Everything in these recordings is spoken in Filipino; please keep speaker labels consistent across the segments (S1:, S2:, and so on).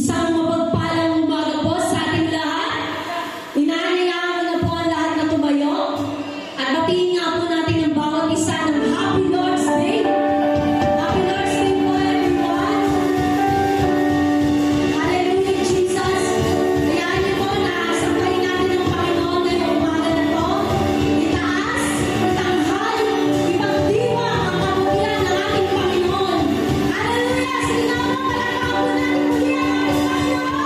S1: Isang mapagpalang umaga po sa ating lahat. Inaanyayahan ko na po ang lahat na tumayo. At batiin nga po natin ang bawat isa ng Happy Lord's Day. Happy Lord's Day po everyone. Hallelujah Jesus. Kayaan niyo po na sampayin natin ang Panginoon ngayong umaga na to. Itaas, itanghal, ipagdiwa ang kabutihan ng ating Panginoon. Hallelujah! Sige nga po, palakpakan po natin muli ang ating Panginoon.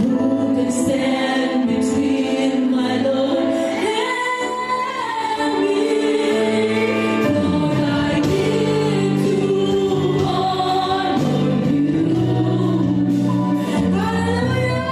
S1: Who can stand between my Lord and me? Lord, I give to honor you. Hallelujah.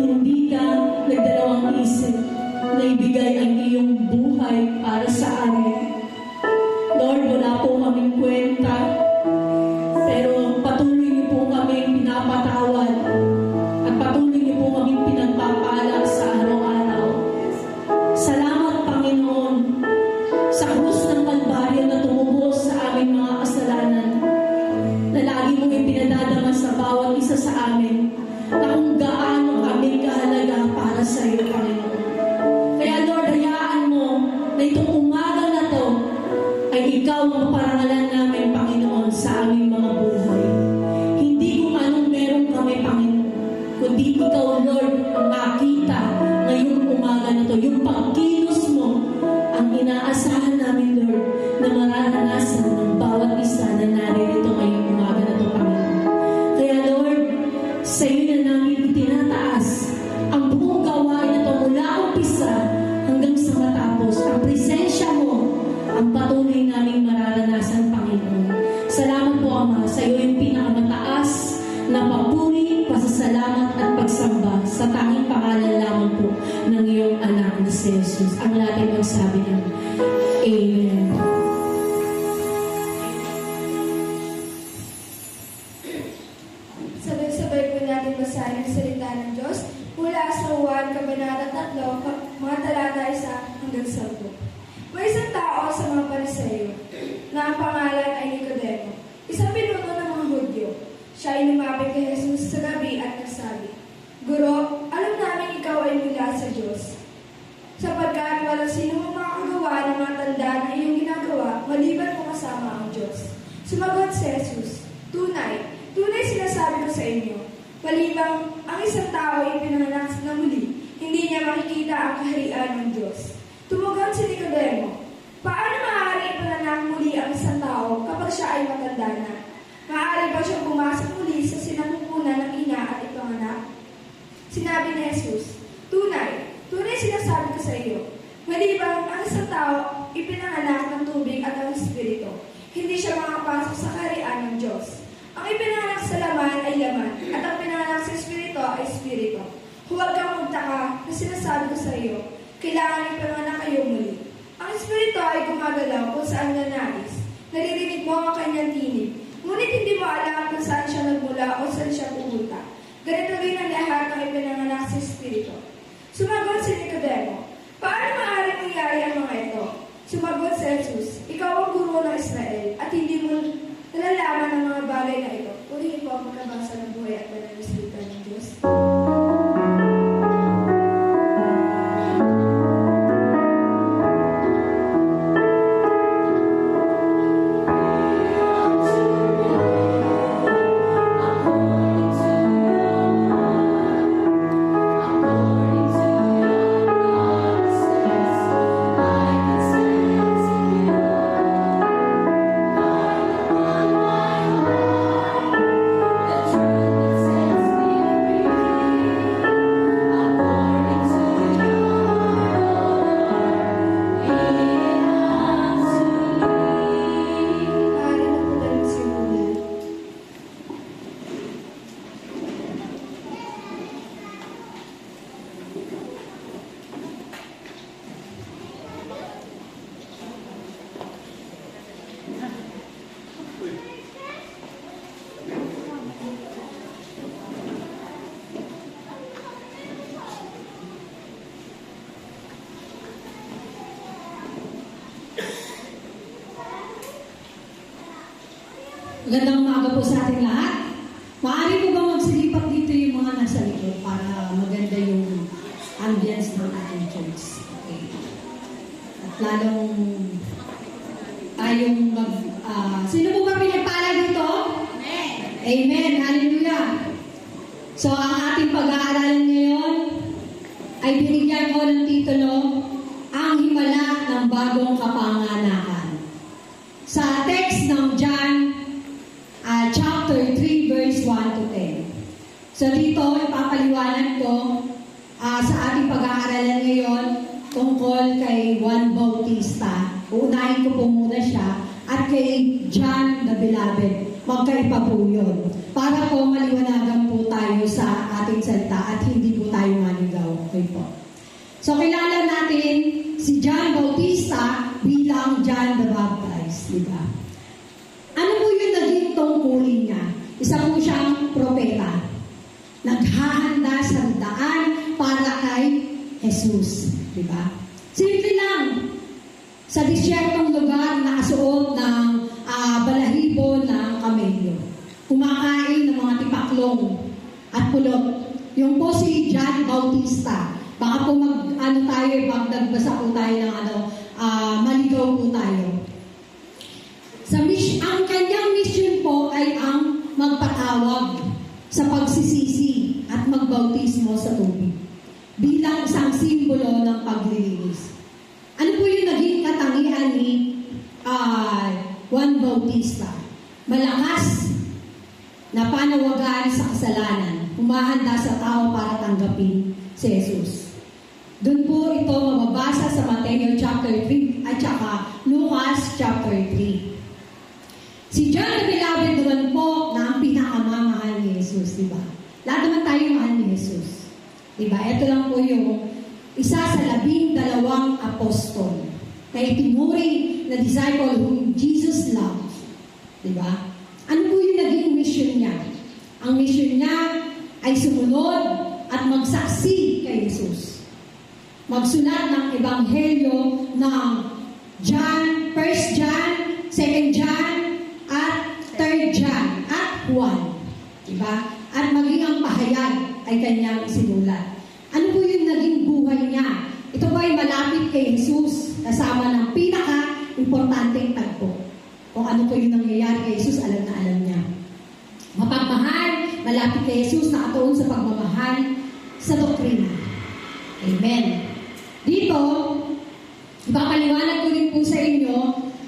S1: hindi ka nagdalawang isip na ibigay ang iyong buhay para sa amin. Lord, wala po kaming kwenta, pero patuloy niyo po kaming pinapatawad at patuloy niyo po kaming pinagpapalak sa araw-araw. Salamat, Panginoon, sa krus ng Kalbaryo na tumubos sa aming mga kasalanan, na lagi mong ipinadadama sa bawat isa sa amin, na kung gaano kami kahalaga para sa iyo, Panginoon. Kaya Lord, hayaan mo na itong umaga na to ay ikaw ang parangalan namin, Panginoon, sa aming mga buhay. Hindi kung anong meron kami, Panginoon, kundi ikaw, Lord, ang makita ngayong umaga na to. Yung pagkilos mo, ang inaasahan namin, Lord, na mararanasan ng bawat isa na naririto ngayong umaga na to, Panginoon. Kaya, Lord, sa iyo na namin itinataas ang buong gawain na to mula umpisa hanggang sa matapos. Ang presensya mo, ang patuloy naming mararanasan, Panginoon. Salamat po, Ama, sa iyo yung pinakamataas na papuri, pasasalamat at pagsamba sa tanging pangalan lamang po ng iyong anak na si Jesus. Ang lahat ay magsabi ng Amen.
S2: Sabay-sabay po natin basahin ang salita ng Diyos mula sa Juan, Kabanata 3, mga talata 1 hanggang 10. May isang tao sa mga Pariseo na ang pangalan ay Nicodemo, isang pinuno ng mga Hudyo. Siya ay lumapit kay Jesus sa gabi at nagsabi, "Guro, alam namin ikaw ay mula sa Diyos, sapagkat walang sino makakagawa ng mga tanda na iyong ginagawa maliban mo kasama ang Diyos." Sumagot si Jesus, Tunay sinasabi ko sa inyo, palibang ang isang tao ay pinanganak na muli, hindi niya makikita ang kaharian ng Diyos." Tumugon si Nicodemo, "Paano maaari ipananak muli ang isang tao kapag siya ay matanda na? Maaari ba siyang pumasok muli sa sinapupunan ng ina at ipanganak?" Sinabi ni Jesus, Tunay sinasabi ko sa iyo, malibang ang isang tao ipinanganak ng tubig at ng Espiritu, hindi siya makapasok sa kaharian ng Diyos. Ang ipinanganak sa laman ay laman, at ang pinanganak sa Espiritu ay Espiritu. Huwag kang magtaka na sinasabi ko sa iyo, kailangan ipanganak kayo muli. Ang Espiritu ay gumagalaw kung saan niya nais. Naririnig mo ang kanyang tinig, ngunit hindi mo alam kung saan siya nagmula o saan siya pupunta. Ganito rin ang lahat ng ipinanganak sa Espiritu. Sumagot si Nicodemo, "Paano maaari mangyari ang mga ito?" Sumagot si Jesus, "Ikaw ang guro ng Israel at hindi mo nalalaman ang mga bagay na ito." Purihin po ang pagkabasa ng buhay at banal na salita ng Diyos.
S1: Magandang umaga po sa ating lahat. Maaari po ba magsilipat dito yung mga nasa likod para maganda yung ambience ng ating church? Okay. At lalong tayong sino po ba pinagpala dito? Amen. Amen. Hallelujah. So, ang ating pag-aaralan ngayon ay binigyan ko ng titulo, Ang Himala ng Bagong Kapanganakan. Sa text ng John chapter 3, verse 1 to 10. So dito, ipapaliwanag ko sa ating pag-aaralan ngayon tungkol kay Juan Bautista. Uunahin ko po muna siya at kay John the Beloved. magkaiba po yun. Para po maliwanagan po tayo sa ating salita at hindi po tayo maligaw. Okay po. So, kilala natin si John Bautista bilang John the Baptist, di ba? Ano po yung naging tungkulin niya? Isa po siyang propeta. Naghahanda sa daan para kay Jesus, di ba? Simple lang. Sa disyertong lugar, nakasuot ng balahibo ng kamelyo. Kumakain ng mga tipaklong at pulot. Yung po si John Bautista. Baka po magdagbasa po tayo ng maligaw po tayo. Ang kanyang mission po ay ang magpatawag sa pagsisisi at magbautismo sa tubig bilang isang simbolo ng paglilinis. Ano po yung naging katangian ni Juan Bautista? Malakas na panawagan sa kasalanan, humahanda sa tao para tanggapin si Jesus. Doon po ito mababasa sa Mateo chapter 3 at saka Lucas chapter 3. Si John the Beloved naman po na ang pinakamamahal ni Jesus, di ba? Lahat naman tayo mahal ni Jesus. Di ba? Ito lang po yung isa sa 12 apostol na itinuring na disciple whom Jesus loved. Di ba? Ano po yung naging mission niya? Ang mission niya ay sumunod at magsaksi kay Jesus. Magsulat ng ebanghelyo ng John, 1 John, 2 John, at 3 John, at Juan. Diba? At maging ang pahayag ay kanyang sinulat. Ano po yung naging buhay niya? Ito po ay malapit kay Jesus, kasama ng pinaka-importanteng tagpo. Kung ano po yung nangyayari kay Jesus, alam na alam niya. Mapagmahal, malapit kay Jesus, nakatuon sa pagmamahal sa doktrina. Amen. Dito, ipapaliwanag ko rin po sa inyo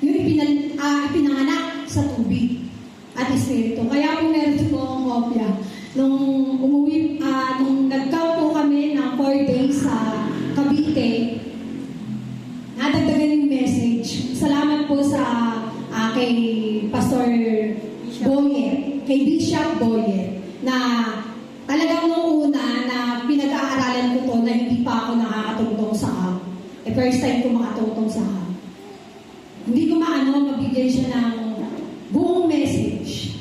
S1: yung ipinanganak sa tubig at espiritu. Kaya po meron po akong kopya. Nung nag-camp po kami ng 4 days sa Cavite, nadagdagan yung message. Salamat po sa kay Pastor Boyer, kay Bishop Boyer, na talagang nung una na pinag-aaralan ko to na hindi pa ako nakakatungtong sa camp. First time ko makatungtong sa camp. Hindi ko mabigay siya ng buong message.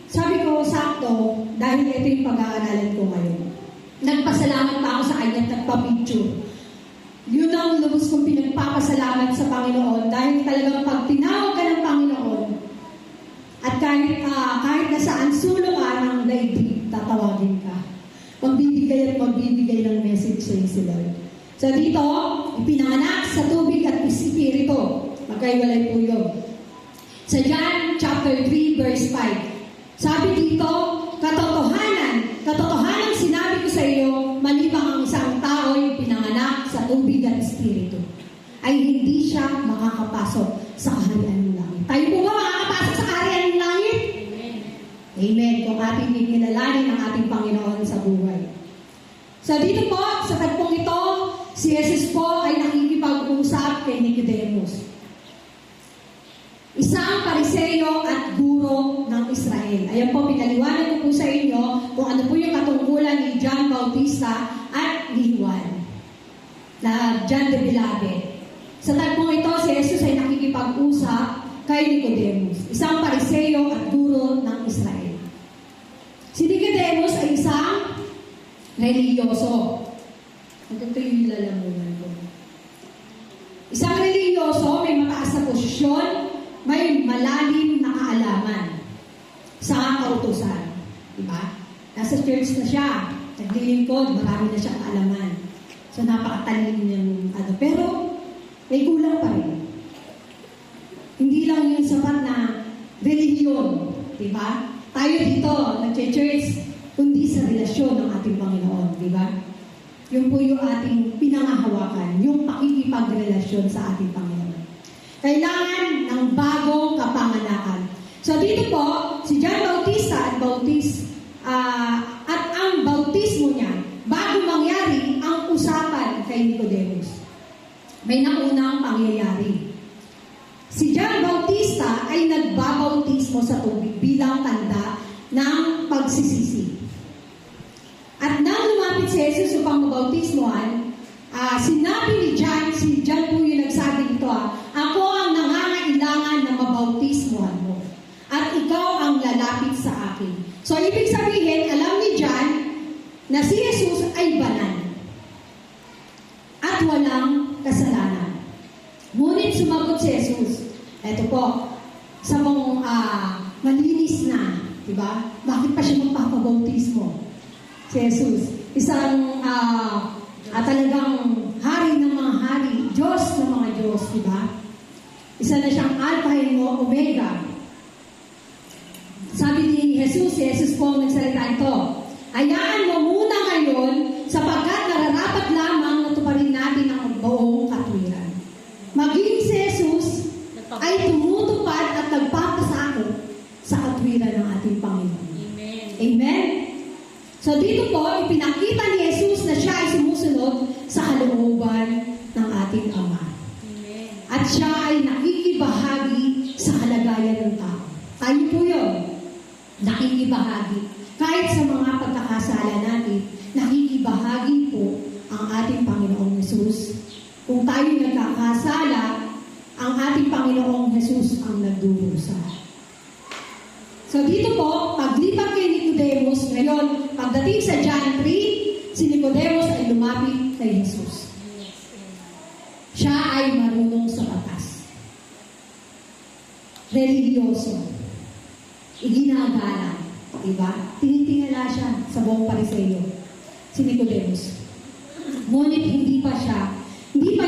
S1: Sabi ko, sakto, dahil ito yung pag-aaralan ko ngayon. Nagpasalamat pa ako sa kanya at nagpa-picture. Yun ang lubos kong pinagpapasalamat sa Panginoon dahil talagang pag tinawag ka ng Panginoon at kahit nasaan sulok ka ng daigdig, tatawagin ka. Magbibigay at magbibigay ng message sa si Lord. So dito, ipinanganak sa tubig at espiritu. Magkaiwalay po yun. Sa John chapter 3 verse 5, sabi dito, katotohanan sinabi ko sa iyo, malibang ang isang tao yung pinanganak sa tubig at espiritu, ay hindi siya makakapasok sa kaharian ng langit. Tayo po ba makakapasok sa kaharian ng langit? Amen. Amen. Kung ating ikinalangin ang ating Panginoon sa buhay. So dito po, sa tagpong ito, si Jesus po ay nakikipag-usap kay Nicodemus. Isang Pariseo at guro ng Israel. Ayan po, pinaliwanag ko po sa inyo kung ano po yung katungkulan ni John Bautista at ni Juan, na John the Beloved. Sa tagpong ito, si Jesus ay nakikipag-usap kay Nicodemus, isang Pariseo at guro ng Israel. Si Nicodemus ay isang religyoso. Ito yung lalamunan ko. Isang religyoso, may mataas na posisyon, may malalim na kaalaman sa kautusan. Diba? Nasa church na siya, naglilingkod, marami na siyang kaalaman. So, napakatalino niyang pero may kulang pa rin. Hindi lang yung sapat na religiyon. Diba? Tayo dito, nag-church, kundi sa relasyon ng ating Panginoon. Diba? Yung po yung ating pinangahawakan, yung pakikipagrelasyon sa ating Panginoon. Kailangan ng bagong kapanganakan. So dito po, si John Bautista at ang bautismo niya, bago mangyari ang usapan kay Nicodemus, may naunang pangyayari. Si John Bautista ay nagbabautismo
S3: bautismo sa tubig bilang tanda ng pagsisisi. At nang lumapit si Jesus upang mabautismohan, sinabi ni John, si John po yung nagsabi nito, ako ang nangangailangan na mabautismohan mo. At ikaw ang lalapit sa akin. So, ibig sabihin, alam ni John na si Jesus ay banal at walang kasalanan. Ngunit sumagot si Jesus, eto po, sa mong malinis na, di ba? Bakit pa siya magpapabautismo? Si Jesus, isang talagang hari ng mga hari, Diyos ng mga Diyos, di ba? Isa na siyang Alpha and Omega. Sabi ni Jesus, si Jesus po ang nagsalita ito, hayaan mo muna ngayon sapagkat nararapat lamang na tuparin natin ang buong katwiran. Maging si Jesus ay tumutupad at nagpapasako sa katwiran ng ating Panginoon.
S1: Amen.
S3: Amen? So dito po, ipinakita ni Jesus na siya ay sumusunod sa kalooban ng ating Ama.
S1: Amen.
S3: At siya ay nakikibahagi sa kalagayan ng tao. Tayo po yun. Nakikibahagi. Kahit sa mga pagkakasala natin, nakikibahagi po ang ating Panginoong Jesus. Kung tayo nagkakasala, ang ating Panginoong Jesus ang nagdurusa. So dito po, paglipat kay Nicodemus, ngayon, pagdating sa John 3, si Nicodemus ay lumapit kay Jesus. Siya ay marunong sa batas. Religyoso. Iginagalang. Diba? Tinitingala siya sa buong Pariseo. Si Nicodemus. Ngunit hindi pa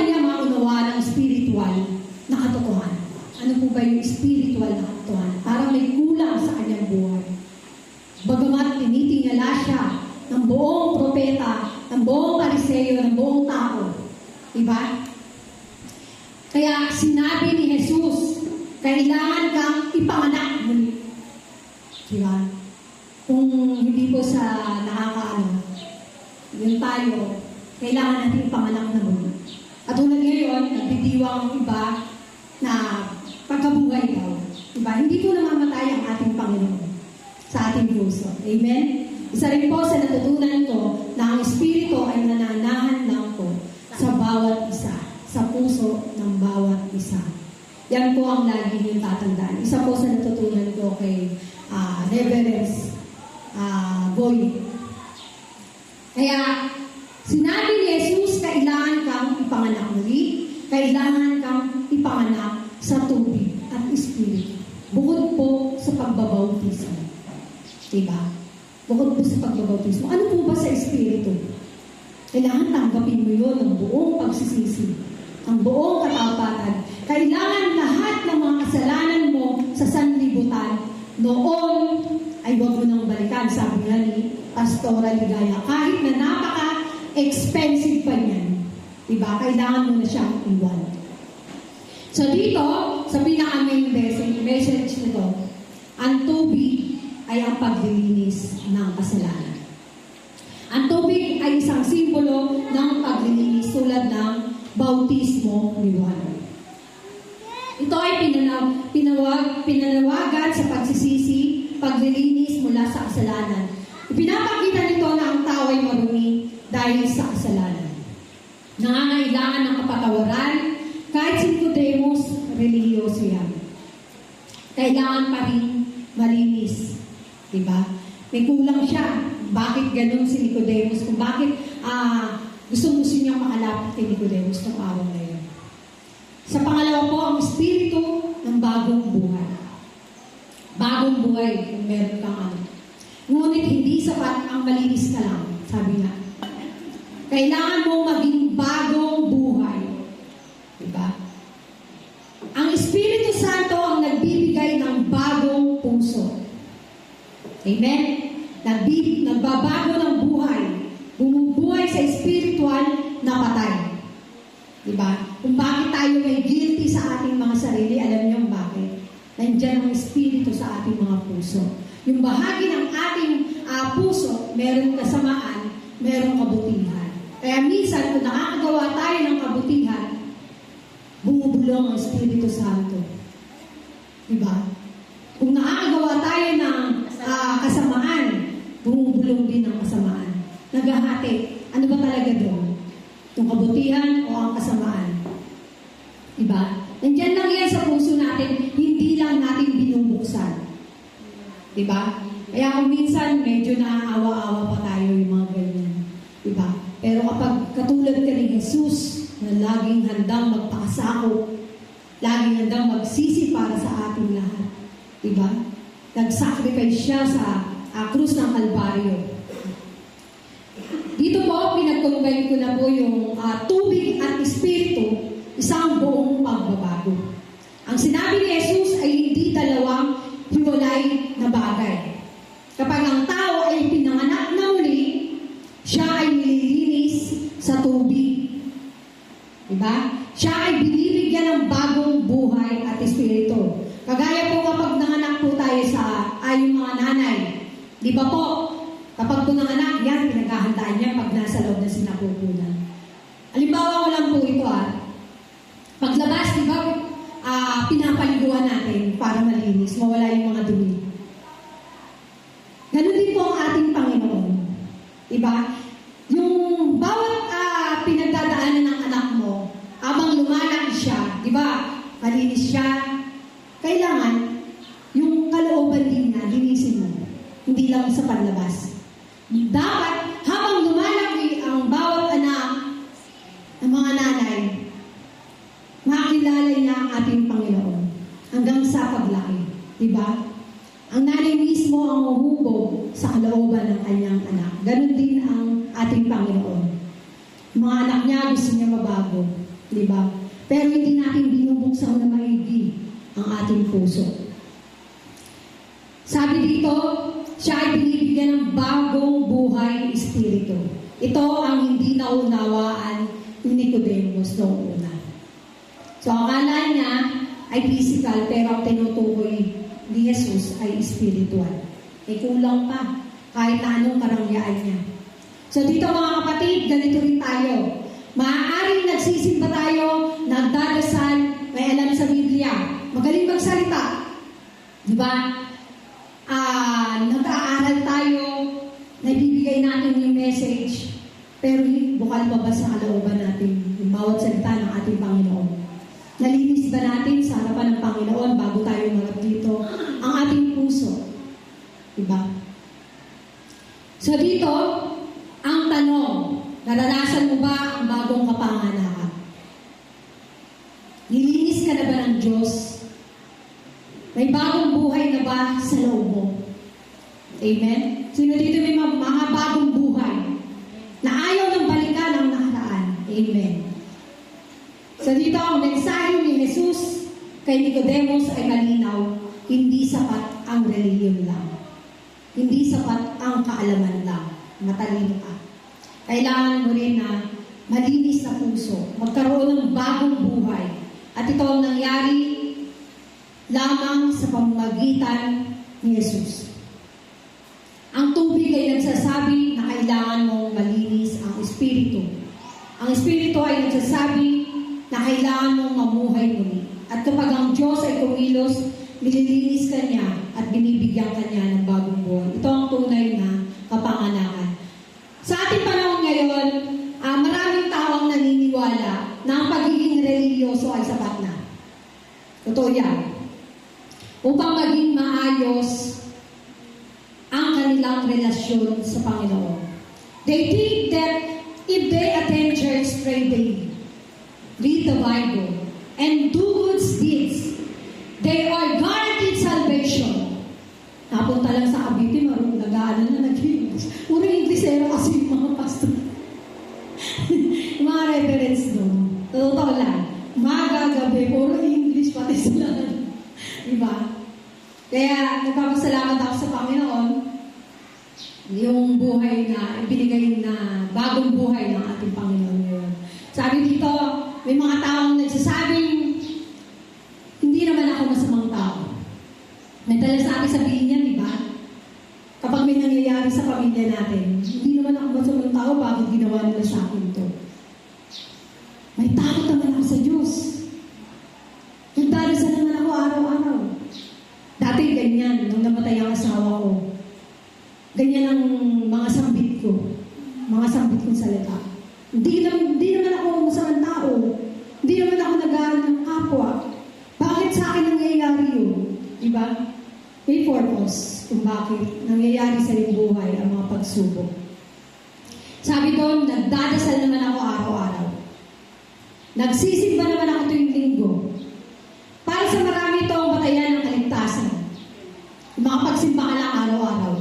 S3: niya maunawa ng spiritual na katotohanan. Ano po ba yung spiritual na katotohanan? Parang may kulang sa kanyang buhay. Bagamat tinitingala siya ng buong propeta, ng buong Pariseo, ng buong tao. Diba? Kaya sinabi ni Jesus, kailangan kang ipanganak muli. Diba? Kung hindi po sa yun tayo, kailangan natin ipanganak na muli. At tulad ngayon, nagbidiwang ang iba na pagkabuhay daw. Diba? Hindi po namamatay ang ating Panginoon sa ating puso. Amen? Isa rin po sa natutunan ko na ang Espiritu ay nananahan lang po sa bawat isa, sa puso ng bawat isa. Yan po ang lagi niyong tatandaan. Isa po sa natutunan ko kay Reverend Boy. Kaya, sinabi ni Jesus, kailangan kang ipanganak muli, kailangan kang ipanganak sa tubig at Espiritu. Bukod po sa pagbabautismo. Diba? Bukod po sa pagbabautismo. Ano po ba sa Espiritu? Kailangan tanggapin mo yun ng buong pagsisisi, ang buong katapatan. Kailangan lahat ng mga kasalanan mo sa sanlibutan noon ay huwag mo nang balikan. Sabi nga ni Pastora Ligaya, kahit na napaka-expensive pa niyan, diba? Kailangan mo na siyang iwan. So dito, sa pinaka-main message nito, ang tubig ay ang paglilinis ng kasalanan. Ang tubig ay isang simbolo ng paglilinis tulad ng bautismo ni Juan. Ito ay pinanawagan sa pagsisisi, paglilinis mula sa kasalanan. Ipinapakita nito na ang tao ay marumi dahil sa kasalanan. Nangangailangan ng kapatawaran, kahit si Nicodemus, religyoso yan. Kailangan pa rin malinis. Diba? May kulang siya. Bakit ganun si Nicodemus? Kung bakit gusto niyang makalapit kay Nicodemus ng araw na yun. Sa pangalawa po, ang espiritu ng bagong buhay. Bagong buhay, kung meron kang Ngunit hindi sapat ang malinis ka lang. Sabi nga. Kailangan mong maging bagong buhay. Diba? Ang Espiritu Santo ang nagbibigay ng bagong puso. Amen? Nagbabago ng buhay. Bumubuhay sa spiritual na patay. Diba? Kung bakit tayo may guilty sa ating mga sarili, alam niyo bakit? Nandiyan ang Espiritu sa ating mga puso. Yung bahagi ng ating puso, merong kasamaan, merong kabutihan. Kaya minsan, kung nakakagawa tayo ng kabutihan, bumubulong ang Espiritu Santo. Diba? Kung naghahati. Ano ba talaga doon? Yung kabutihan o ang kasamaan? Diba? Nandiyan lang yan sa puso natin, hindi lang natin binubuksan. Diba? Kaya kung minsan, medyo naaawa-awa pa tayo yung mga ganyan. Diba? Pero kapag katulad ka ni Jesus, na laging handang magpakasako, laging handang magsisi para sa ating lahat. Diba? Nag-sacrifice siya sa krus ng Kalbaryo. Dito po, pinag-combine ko na po yung tubig at espiritu, isang buong pagbabago. Ang sinabi ni Jesus ay hindi dalawang hiwalay na bagay. Kapag ang tao ay pinanganak na muli, siya ay nililinis sa tubig. Diba? Siya ay binibigyan ng bagong buhay at espiritu. Kagaya po kapag nanganak po tayo sa yung mga nanay. Di ba po? Kapag po nanganak, yan, pinaghahandaan niya pag nasa loob na sinapupunan. Halimbawa ko lang po ito Paglabas, di ba, pinapaliguan natin para malinis, mawala yung mga dumi. Ganun din po ang ating Panginoon. Diba? Yung bawat pinagdadaanan ng anak mo, habang lumalaki siya, di ba, malinis siya, kailangan, yung kalooban din na, linisin mo. Hindi lang sa panlabas. Dapat, habang lumalaki ang bawat anak, ng mga nanay, makilala niya ang ating Panginoon hanggang sa paglaki. Diba? Ang nanay mismo ang uhubog sa kalooban ng kanyang anak. Ganon din ang ating Panginoon. Mga anak niya gusto niya mabago. Diba? Pero hindi natin binubuksan na maigi ang ating puso. Sabi dito, siya ay binibigyan ng bagong buhay espiritu. Ito ang hindi naunawaan ni Nicodemus noong una. So, akala niya ay physical, pero ang tinutukoy ni Jesus ay spiritual. Ay kulang pa, kahit na anong karangyaan niya. So, dito mga kapatid, ganito rin tayo. Maaaring nagsisimba tayo, nagdadasal, may alam sa Biblia, magaling magsalita. Diba? Nag-aaral tayo, naibibigay natin yung message, pero bukal pa ba sa kalooban natin yung bawat salita ng ating Panginoon? Nalinis ba natin sa harapan ng Panginoon bago tayo marap dito ang ating puso? Diba? So dito, ang tanong, naranasan mo ba ang bagong kapanganakan? Nilinis ka na ba ng Diyos? May bagong buhay na ba sa loob mo? Amen? Sino dito may mga bagong buhay na ayaw ng balikan ang nakaraan? Amen. So dito ang mensahe ni Jesus kay Nicodemus ay malinaw, hindi sapat ang reliyon lang. Hindi sapat ang kaalaman lang. Matalino ka. Kailangan mo rin na malinis na puso, magkaroon ng bagong buhay. At ito ang nangyari lamang sa pamamagitan ni Jesus. Ang tubig ay nagsasabi na kailangan mong malinis ang espiritu. Ang espiritu ay nagsasabi na kailangan mong mamuhay muli. At kapag ang Diyos ay kumilos, nililinis ka niya at binibigyan ka niya ng bagong buhay. Ito ang tunay na kapanganakan. Sa ating panahon ngayon, maraming taong naniniwala na ang pagiging religyoso ay sapat na. Totoo yan. Upang maging maayos ang kanilang relasyon sa Panginoon. They think that if they attend church straight daily, read the Bible, and do good deeds, they are guaranteed salvation. Napunta lang sa Cavite, marunong nag-aaral na nag-English. Puro Inglesero kasi yung mga pastor. Yung mga reverends doon. Totoo lang. Magagabi, puro English pati sila. Diba? Kaya nagpapasalamat ako sa Panginoon yung buhay na ibinigay na bagong buhay ng ating Panginoon ngayon. Sabi dito, may mga taong nagsasabing hindi naman ako masamang tao. May talasabi sabihin niyan, di ba? Kapag may nangyayari sa pamilya natin, hindi naman ako masamang tao, bakit ginawa nila sa akin to? May takot naman ako sa Diyos. Nagdarasal naman ako araw-araw. Dati ganyan, nung namatay ang asawa ko. Ganyan ang mga sambit ko. Mga Hindi naman ako masamang tao. Hindi naman ako nag-aaral ng kapwa. Bakit sa akin nangyayari yun? Diba? May purpose kung bakit nangyayari sa iyong buhay ang mga pagsubok. Sabi doon, nagdadasal naman ako araw-araw. Nagsisimba naman ako tuwing linggo. Para sa marami ito ang batayan ng kaligtasan. Makapagsimba ka lang araw-araw.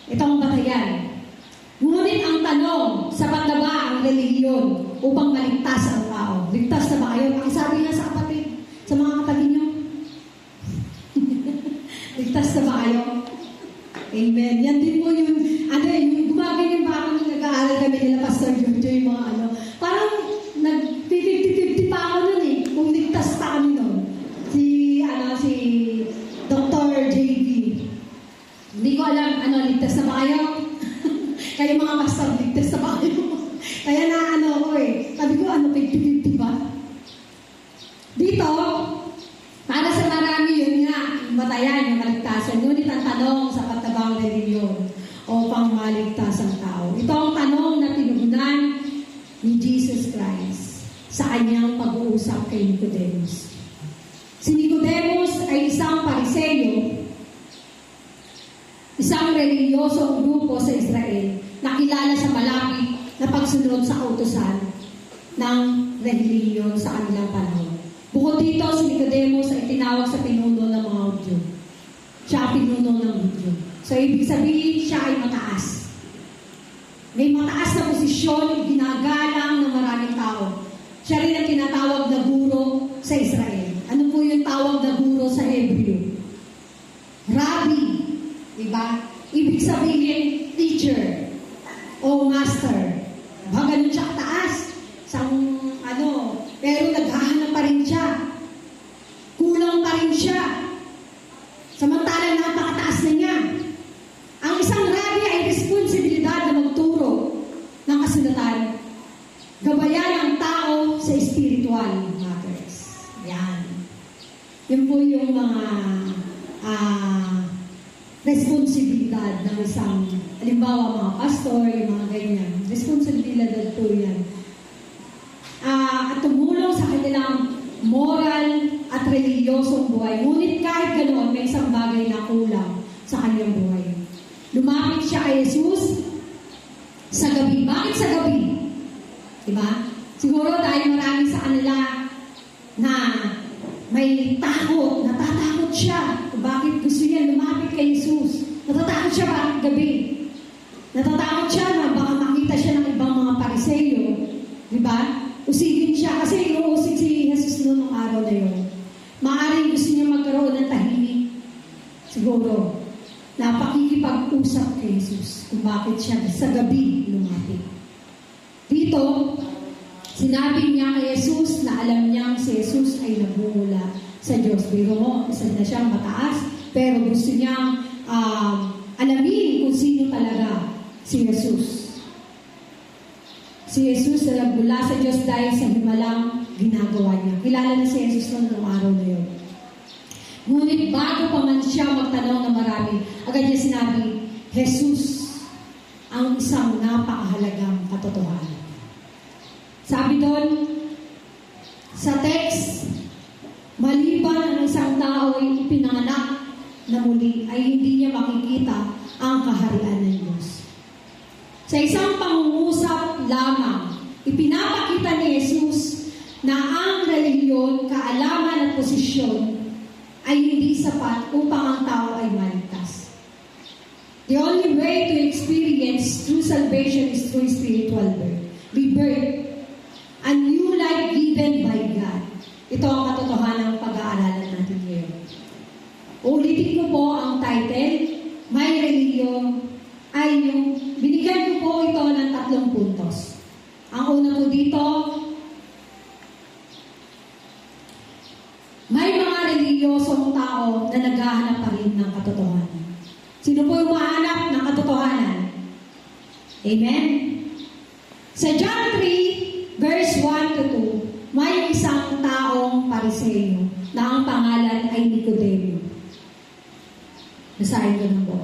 S3: Ito ang batayan. Ngunit ang tanong, sapat na ba ang relihiyon upang maligtas ang tao? Ligtas na ba kayo? Ang sabi nga sa kapatid, sa mga kapatid nyo, ligtas na ba kayo? Amen. Yan din po yung, yung gumaganyan pa ako nung nag-aaral kami nila Pastor Jojo, yung mga parang nag-50-50 pa ako nun eh, kung ligtas pa kami nun. Si Dr. JV. Hindi ko alam, ligtas na ba kayo? Kayo mga pastor, ligtas na ba kayo? Kaya ako eh. Sabi ko, 50-50 ba? Dito, para sa marami yun nga, batayan, yung kaligtasan. Ngunit ang tanong sa patabang reliyon o pangmaligtas ang tao. Ito ang tanong na tinugunan ni Jesus Christ sa kanyang pag-uusap kay Nicodemus. Si Nicodemus ay isang Pariseyo, isang reliyosong grupo sa Israel na kilala sa malapit na pagsunod sa kautusan ng reliyon sa kanilang panahon. Bukod dito, si Nicodemus ay tinawag sa pinuno ng mga Hudyo. Siya ang pinuno ng Hudyo. So, ibig sabihin, siya ay mataas. May mataas na posisyon, ginagalang ng maraming tao. Siya rin ang tinatawag na guro sa Israel. Ano po yung tawag na guro sa Hebreo? Rabbi. Diba? Ibig sabihin, teacher o master. Ganun siya kataas. Pero naghahanap pa rin siya. Kulang pa rin siya. Samantalang napakataas na niya. Ang isang rabbi ay responsibilidad na magturo ng kasulatan. Gabayan ang tao sa spiritual matters. Yan. Yun po yung mga responsibilidad ng isang, halimbawa mga pastor, yung mga ganyan. Responsibilidad po yan. At tumulong sa kanilang moral at reliyosong buhay. Ngunit kahit ganoon, may isang bagay na kulang sa kanyang buhay. Lumapit siya kay Jesus sa gabi. Bakit sa gabi? Diba? Siguro dahil marami sa kanila na may takot, natatakot siya. Bakit gusto niya lumapit kay Jesus? Natatakot siya bakit gabi? Natatakot siya na baka makita siya ng ibang mga Pariseyo. Diba? Usigin siya kasi inuusig si Jesus noong araw na yun. Maaaring gusto niya magkaroon ng tahimik. Siguro, na pakikipag-usap kay Jesus kung bakit siya sa gabi lumapit. Dito, sinabi niya kay Jesus na alam niyang si Jesus ay nagmumula sa Diyos. Biro mo, isa na siyang mataas, pero gusto niyang alamin kung sino talaga si Jesus. Si Jesus na nagmula sa Diyos dahil sa himalang ginagawa niya. Kilala na si Jesus noong araw na yun. Ngunit bago pa man siya magtanong ng marami, agad niya sinabi, Jesus ang isang napakahalagang katotohanan. Sabi doon, sa text, maliban ang isang tao ay ipinanganak na muli, ay hindi niya makikita ang kaharian ng Diyos. Sa isang pangungusap lamang, ipinapakita ni Jesus na ang relihiyon, kaalaman at posisyon ay hindi sapat upang ang tao ay maligtas. The only way to experience true salvation is through spiritual rebirth. A new life given by God. Ito ang katotohanan ng pag-aaralan natin ngayon. Ulitin ko po ang title, My Religion, ay yung, binigyan ko po ito ng 3 puntos. Ang una po dito, may mga reliyosong tao na naghahanap pa rin ng katotohanan. Sino po yung mahanap ng katotohanan? Amen? Sa John 3, verse 1 to 2, may isang taong Pariseyo na ang pangalan ay Nicodemo. Basahin ko na po.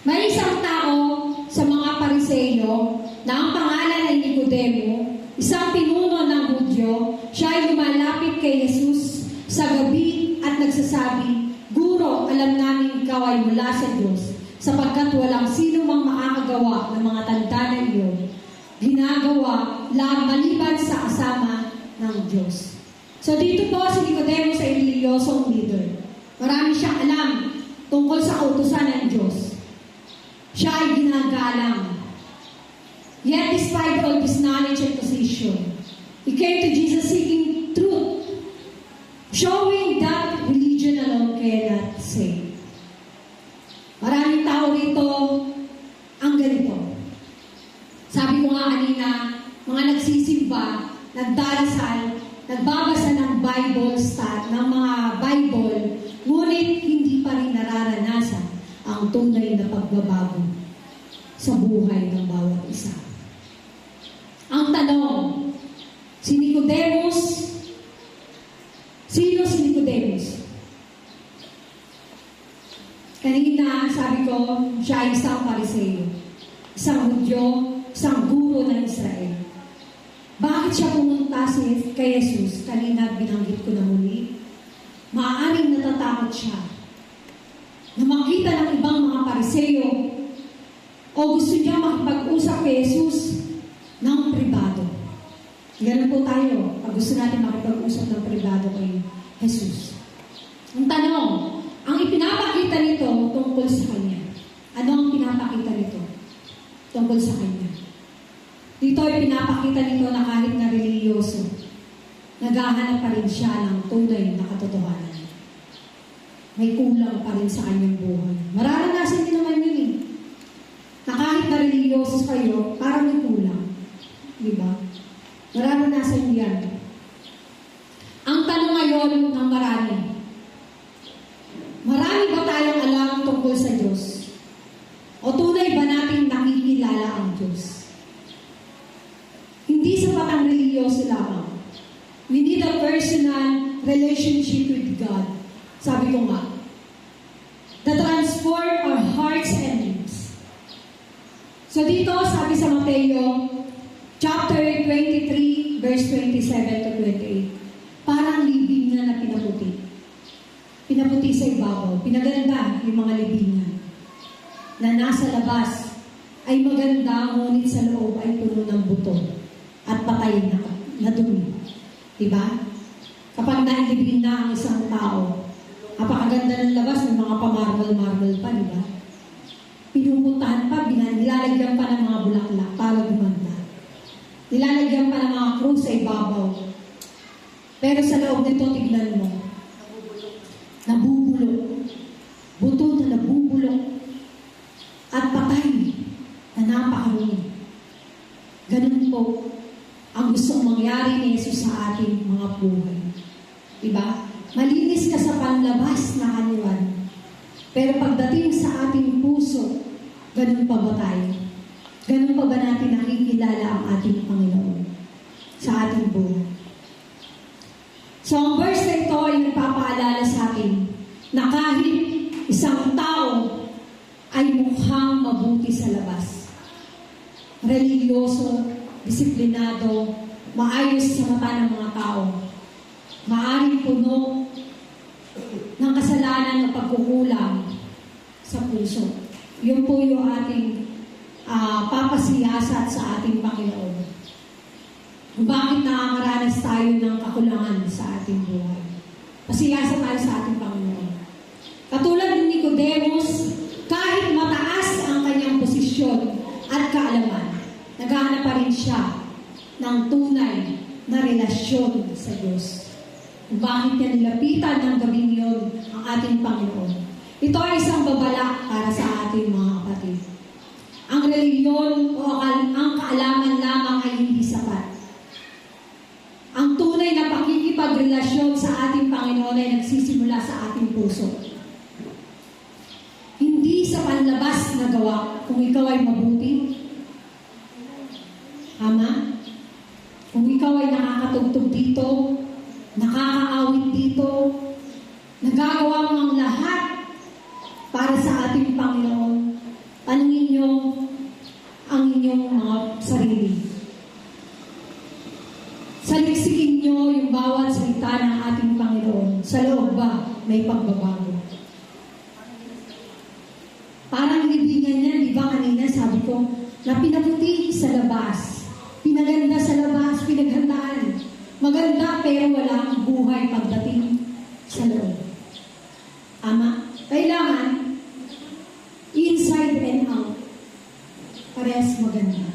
S3: May isang tao sa mga Pariseyo na ang pangalan ay Nicodemo, isang pinuno ng Hudyo. Siya ay lumalapit kay Jesus sa gabi at nagsasabi, "Guro, alam namin ikaw ay mula sa Diyos, sapagkat walang sino mang makakagawa ng mga tanda na iyon ginagawa lang maliban sa kasama ng Diyos." So dito po si Nicodemo sa reliyosong leader. Marami siyang alam tungkol sa kautusan ng Diyos. Siya ay ginagalang. Yet despite all this knowledge and position, he came to Jesus seeking truth, showing that religion alone cannot save. Maraming tao rito ang ganito. Sabi ko nga kanina, mga nagsisimba, nagdarasal, nagbabasa ng Bible ng mga Bible, ngunit hindi pa rin nararanasan ang tunay na pagbabago sa buhay ng bawat isa. Ang tanong, si Nicodemus, sino si Nicodemus? Kanina, sabi ko, siya ay isang Pariseo, isang Hudyo, isang guro ng Israel. Bakit siya pumunta kay Jesus? Kanina binanggit ko na muli. Maaaring natatakot siya na makita ng ibang mga Pariseo o gusto niya makipag-usap kay Jesus ng pribado. Ganun po tayo pag gusto natin makipag-usap ng pribado kay Jesus. Ang tanong, ang ipinapakita nito tungkol sa Kanya. Ano ang pinapakita nito tungkol sa Kanya? Dito ay pinapakita nito na kahit na reliyoso, naghahanap pa rin siya ng tunay na katotohanan. May kulang pa rin sa kanyang buhay. Mararanasan din naman yun eh. Na kahit na reliyoso kayo, parang may kulang. Diba? Mararanasan niyo yan. Ang tanong ngayon ng marami, marami ba tayong alam tungkol sa Diyos? O tunay ba natin nakikilala ang Diyos? Hindi sapat ang reliyoso lamang. We need a personal relationship with God. Sabi ko nga, that transform our hearts and lives. So dito, sabi sa Mateo, chapter 23, verse 27 to 28, parang libingan na pinaputi. Pinaputi sa ibabaw. Pinaganda yung mga libingan. Na nasa labas ay maganda, ngunit sa loob ay puno ng buto at patay na dumi. Diba? Kapag nailibing na ang isang tao, napakaganda ng labas, ng mga pamarmal-marmal pa, diba? Pinupuntahan pa, nilalagyan pa ng mga bulaklak para gumanda. Nilalagyan pa ng mga krus sa ibabaw. Pero sa loob nito, tignan mo, nabubulok. Buto na nabubulok. At patay na napakarumi. Ganun po ang gustong mangyari ni Jesus sa ating mga buhay. Diba? Malinis ka sa panlabas na kanuan. Pero pagdating sa ating puso, ganun pa ba tayo? Ganun pa ba natin nakikilala ang ating Panginoon sa ating buhay? So ang verse na ito ay nagpapaalala sa atin na kahit isang tao ay mukhang mabuti sa labas, religyoso, disiplinado, maayos sa mata ng mga tao, maaaring puno ng kasalanan o pagkukulang sa puso. Yun po yung ating papasiyasat sa ating Panginoon. Bakit nakakaranas tayo ng kakulangan sa ating buhay? Pasiyasat tayo sa ating Panginoon. Katulad ni Nicodemus, kahit mataas ang kanyang posisyon at kaalaman, naghahanap pa rin siya ng tunay na relasyon sa Diyos. Bakit niya nilapitan ng gabing yun ang ating Panginoon? Ito ay isang babala para sa ating mga kapatid. Ang reliyon o ang kaalaman lamang ay hindi sapat. Ang tunay na pakikipagrelasyon sa ating Panginoon ay nagsisimula sa ating puso. Hindi sa panlabas na gawa kung ikaw ay mabuti. Tama? Kung ikaw ay nakakatugtog dito, nakakaawit dito, nagagawa mo ang lahat para sa ating Panginoon, tanungin niyo ang inyong mga sarili. sarili. Saliksikin niyo yung bawat salita ng ating Panginoon. Sa loob ba may pagbabago? Parang libingan niya, di ba kanina sabi ko, na pinaputi sa labas, pinaganda sa labas, pinaghandaan. Maganda pero walang buhay pagdating sa loob. Ama, kailangan inside and out. Parehas maganda.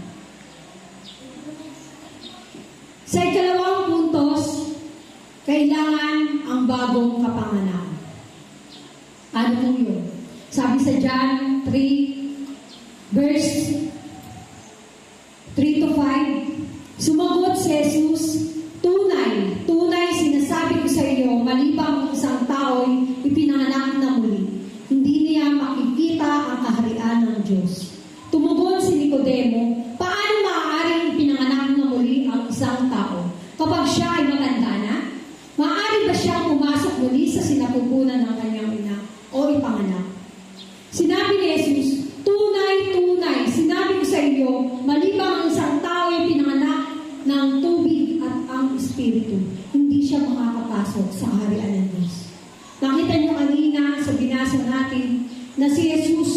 S3: Sa ikalawang puntos, kailangan ang bagong kapanganakan. Ano po yun? Sabi sa John 3, verse 3 to 5, sumagot si Jesus, tunay sinasabi ko sa iyo, malibang ang isang tao'y ipinanganak na muli, hindi niya makikita ang kaharian ng Diyos. Tumugon si Nicodemo, paano maaaring ipinanganak na muli ang isang tao kapag siya ay matanda na? Maaari ba siyang pumasok muli sa sinapupunan ng kanyang ina o ipanganak? Sinabi ni Jesus, tunay, sinabi ko sa iyo, malibang ang isang tao ay pinanganak ng tubig at ang Espiritu, hindi siya makakapasok sa kaharian ng Diyos. Nakita niyo kanina sa binasa natin na si Jesus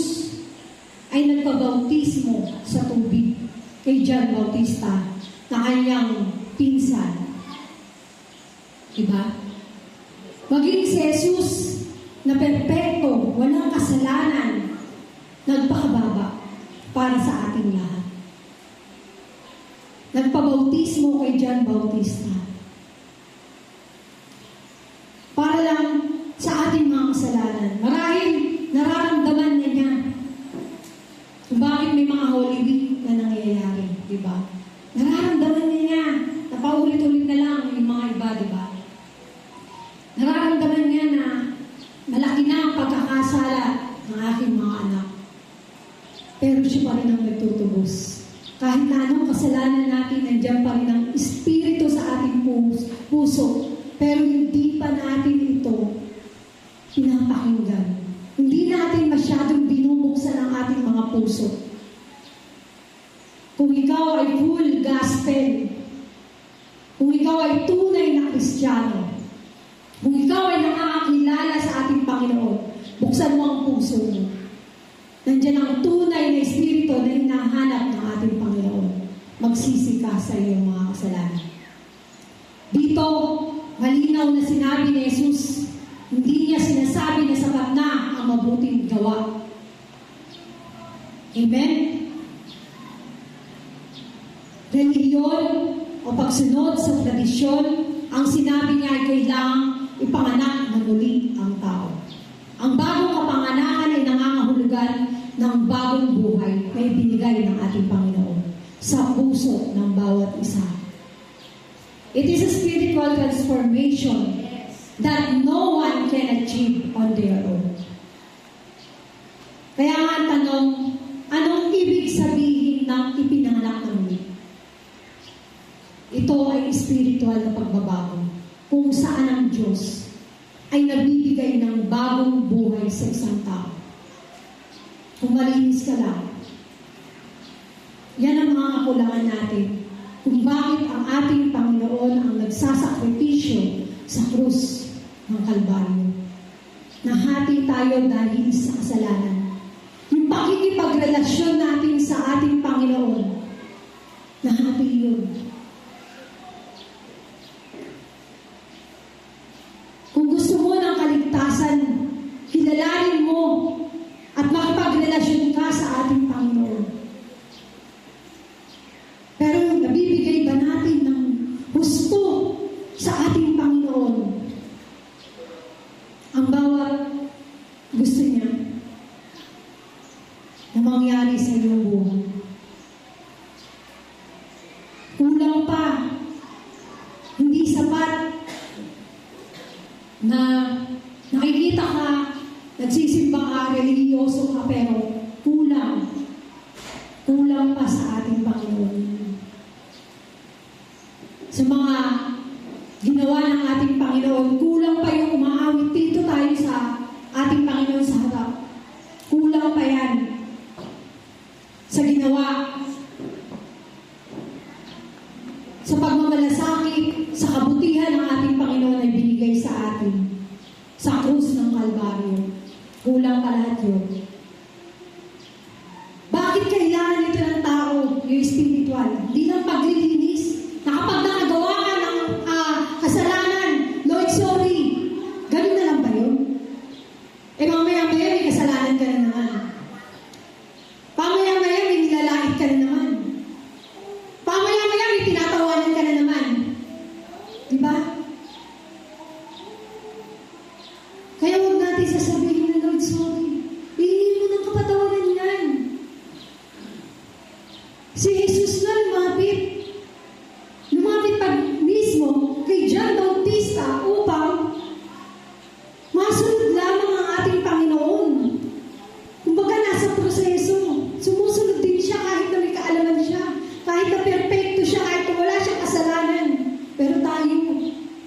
S3: ay nagpabautismo sa tubig kay John Bautista na kanyang pinsan. Diba? Maging si Jesus na perpekto, walang kasalanan, nagpakababa para sa ating lahat. Nagpabautismo kay John Bautista. Para lang sa ating mga kasalanan. Marahil nararamdaman na niya kung bakit may mga Holy Week na nangyayari. Diba? Nararamdaman niya na paulit-ulit na lang yung mga iba, diba? Nararamdaman niya na malaki na ang pagkakasala ng aking mga anak. Pero siya pa rin ang nagtutubos. Kahit na anong kasalanan natin, nandiyan pa rin ang Espiritu sa ating puso. Pero hindi pa natin ito pinapakinggan. Hindi natin masyadong binubuksan ang ating mga puso. Kung ikaw ay full gospel, kung ikaw ay tunay na Kristiyano, kung ikaw ay nakakakilala sa ating Panginoon, buksan mo ang puso mo. Nandiyan ang tunay na Espiritu na hinahanap ng ating Panginoon. Magsisi ka sa iyong mga kasalanan. Dito, malinaw na sinabi ni Jesus, hindi niya sinasabi na sapat na ang mabuting gawa. Amen? Relihiyon o pagsunod sa tradisyon, ang sinabi niya ay kailangang ipanganak na muli ang tao. Ang bagong kapanganakan ay nangangahulugan ng bagong buhay na ibinigay ng ating Panginoon sa puso ng bawat isa. It is a spiritual transformation that no one can achieve on their own. Kaya nga ang tanong, anong ibig sabihin ng ipinanganak ng muli? Ito ay spiritual na pagbabago kung saan ang Diyos ay nagbibigay ng bagong buhay sa isang tao. Kung malinis ka lang, yan ang mga kakulangan natin kung bakit ang ating Panginoon ang nagsasakripisyo sa krus ng Kalbaryo. Nahati tayo dahil sa kasalanan. Yung pakikipagrelasyon natin sa ating Panginoon, nahati yun. Kung gusto mo ng kaligtasan, kilalanin mo at makipagrelasyon ka sa ating Panginoon. Pero nabibigay ba natin ng husto sa ating Panginoon? Ang bawat gusto niya na mangyari sa iyong buhay. Kulang pa, hindi sapat na nakikita ka, nagsisimba ka, religiyoso ka, pero kulang pa sa ating Panginoon. Sa mga ginawa ng ating Panginoon, kulang pa yung umaawit dito tayo sa ating Panginoon sa harap. Kulang pa yan sa ginawa sa pagmamalasakit, sa kabutihan ng ating Panginoon ay binigay sa atin sa krus ng Kalbaryo. Kulang pa lahat yun. Bakit kailangan ito ng tao, yung spiritual? Hindi lang paglilinis. Na kapag nakagawa ka ng kasalanan, Lord, sorry. Ganun na lang ba yun? Eh mamaya-maya may kasalanan ka na naman. Mamaya-maya may nilalait ka na naman. Mamaya-maya may tinatawanan ka na naman. Diba? Kaya huwag natin sasabihin na, Lord, sorry. Hingin mo ng kapatawaran yan. Si Jesus na lumapit. Lumapit pa mismo kay John Bautista upang masunod lamang ang ating Panginoon. Kumbaga nasa proseso. Sumusunod din siya kahit na may kaalaman siya. Kahit na perfecto siya, kahit na wala siyang kasalanan. Pero tayo,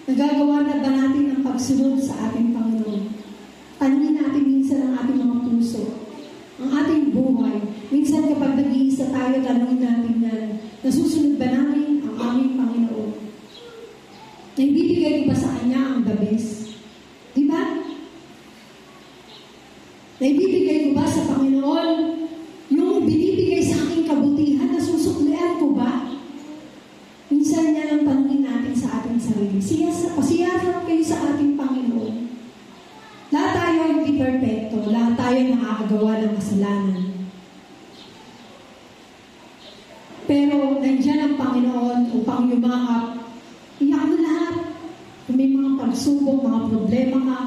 S3: nagagawa na ba natin ang pagsunod sa ating Panginoon? Tanungin natin minsan ang ating mga puso, ang ating buhay. Minsan kapag nag-iisa tayo, tanungin natin na nasusunod ba namin ang aming Panginoon? Naibibigay ko ba sa Kanya ang the best? Diba? Naibibigay ko ba sa Panginoon yung binibigay sa aking kabutihan na susuklian ko ba? Minsan niya lang tanungin natin sa ating sarili. Pasiyasap kayo sa ating Panginoon. Lahat tayo hindi perfecto. Lahat tayo nakakagawa ng kasalanan. Pero nandiyan ang Panginoon upang yumakap. Iyak mo lahat. Kung may mga pagsubok, mga problema ka,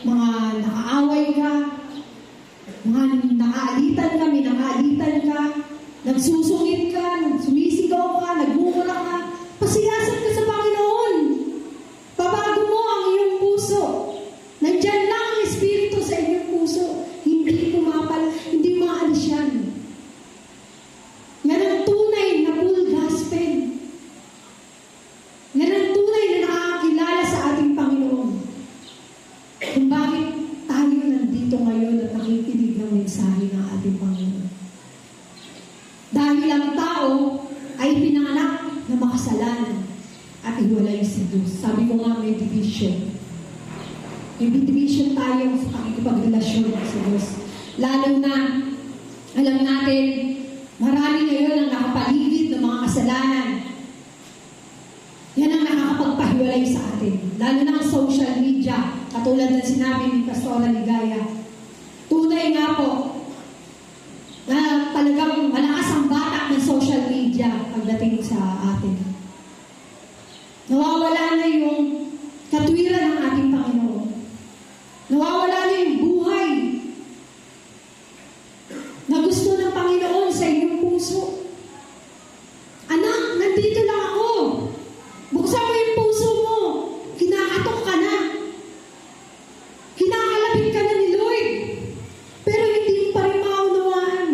S3: mga nakaaway ka, mga nakaalitan ka, may nakaalitan ka, nagsusungit ka, sumisigaw ka, nagmumura ka, pasiyasap ka sa Panginoon. Babago mo ang iyong puso. Nandyan lang ang Espiritu sa iyong puso. Hindi pumapal, hindi maalis yan. Yan ang tunay na full gospel. Yan ang tunay na nakakakilala sa ating Panginoon. Kung bakit tayo nandito ngayon at nakikinig ng mensahe ng ating Panginoon. Dahil ang tao ay pinanganak na makasalanan at iwalay sa Diyos. Sabi ko nga may division. May division tayo sa pakikipagrelasyon sa Diyos. Lalo na, alam natin, marami ngayon ang nakapaligid ng mga kasalanan. Yan ang nakakapagpahiwalay sa atin. Lalo na ang social media, katulad ng sinabi ni Pastora Ligaya. Tunay nga po, na talagang malakas ang batak ng social media pagdating sa atin. Nawawala na yung katwiran ng ating Panginoon. Nawawala na yung buhay na gusto ng Panginoon sa iyong puso. Anak, nandito lang ako. Buksan mo yung puso mo. Kinakatok ka na. Kinakalapit ka na ni Lord. Pero hindi mo pa rin maunawaan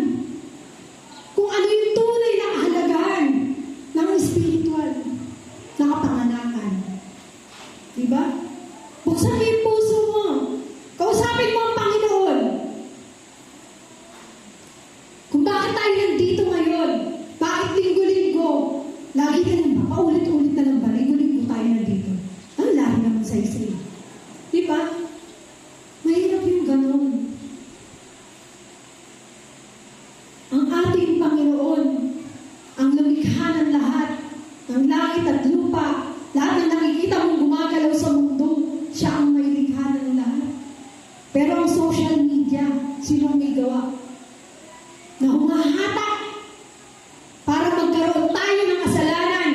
S3: kung ano yung tunay na kahalagahan ng spiritual na kapanganakan. Diba? Buksan mo yung puso mo. Kausapin mo ang Panginoon. Kung bakit tayo nandito ngayon, bakit linggo-linggo, lagi na lang ba? Paulit-ulit na lang ba? Linggo-linggo tayo nandito. Ang lagi naman sa isa. Diba? Mahirap yung ganun. Ang ating Panginoon, ang lumikha ng lahat, ng langit at lupa, lahat ng nakikita mong gumagalaw sa mundo, siya ang may likha ng lahat. Pero ang social media, sino may gawa? Na humahatak para magkaroon tayo ng kasalanan,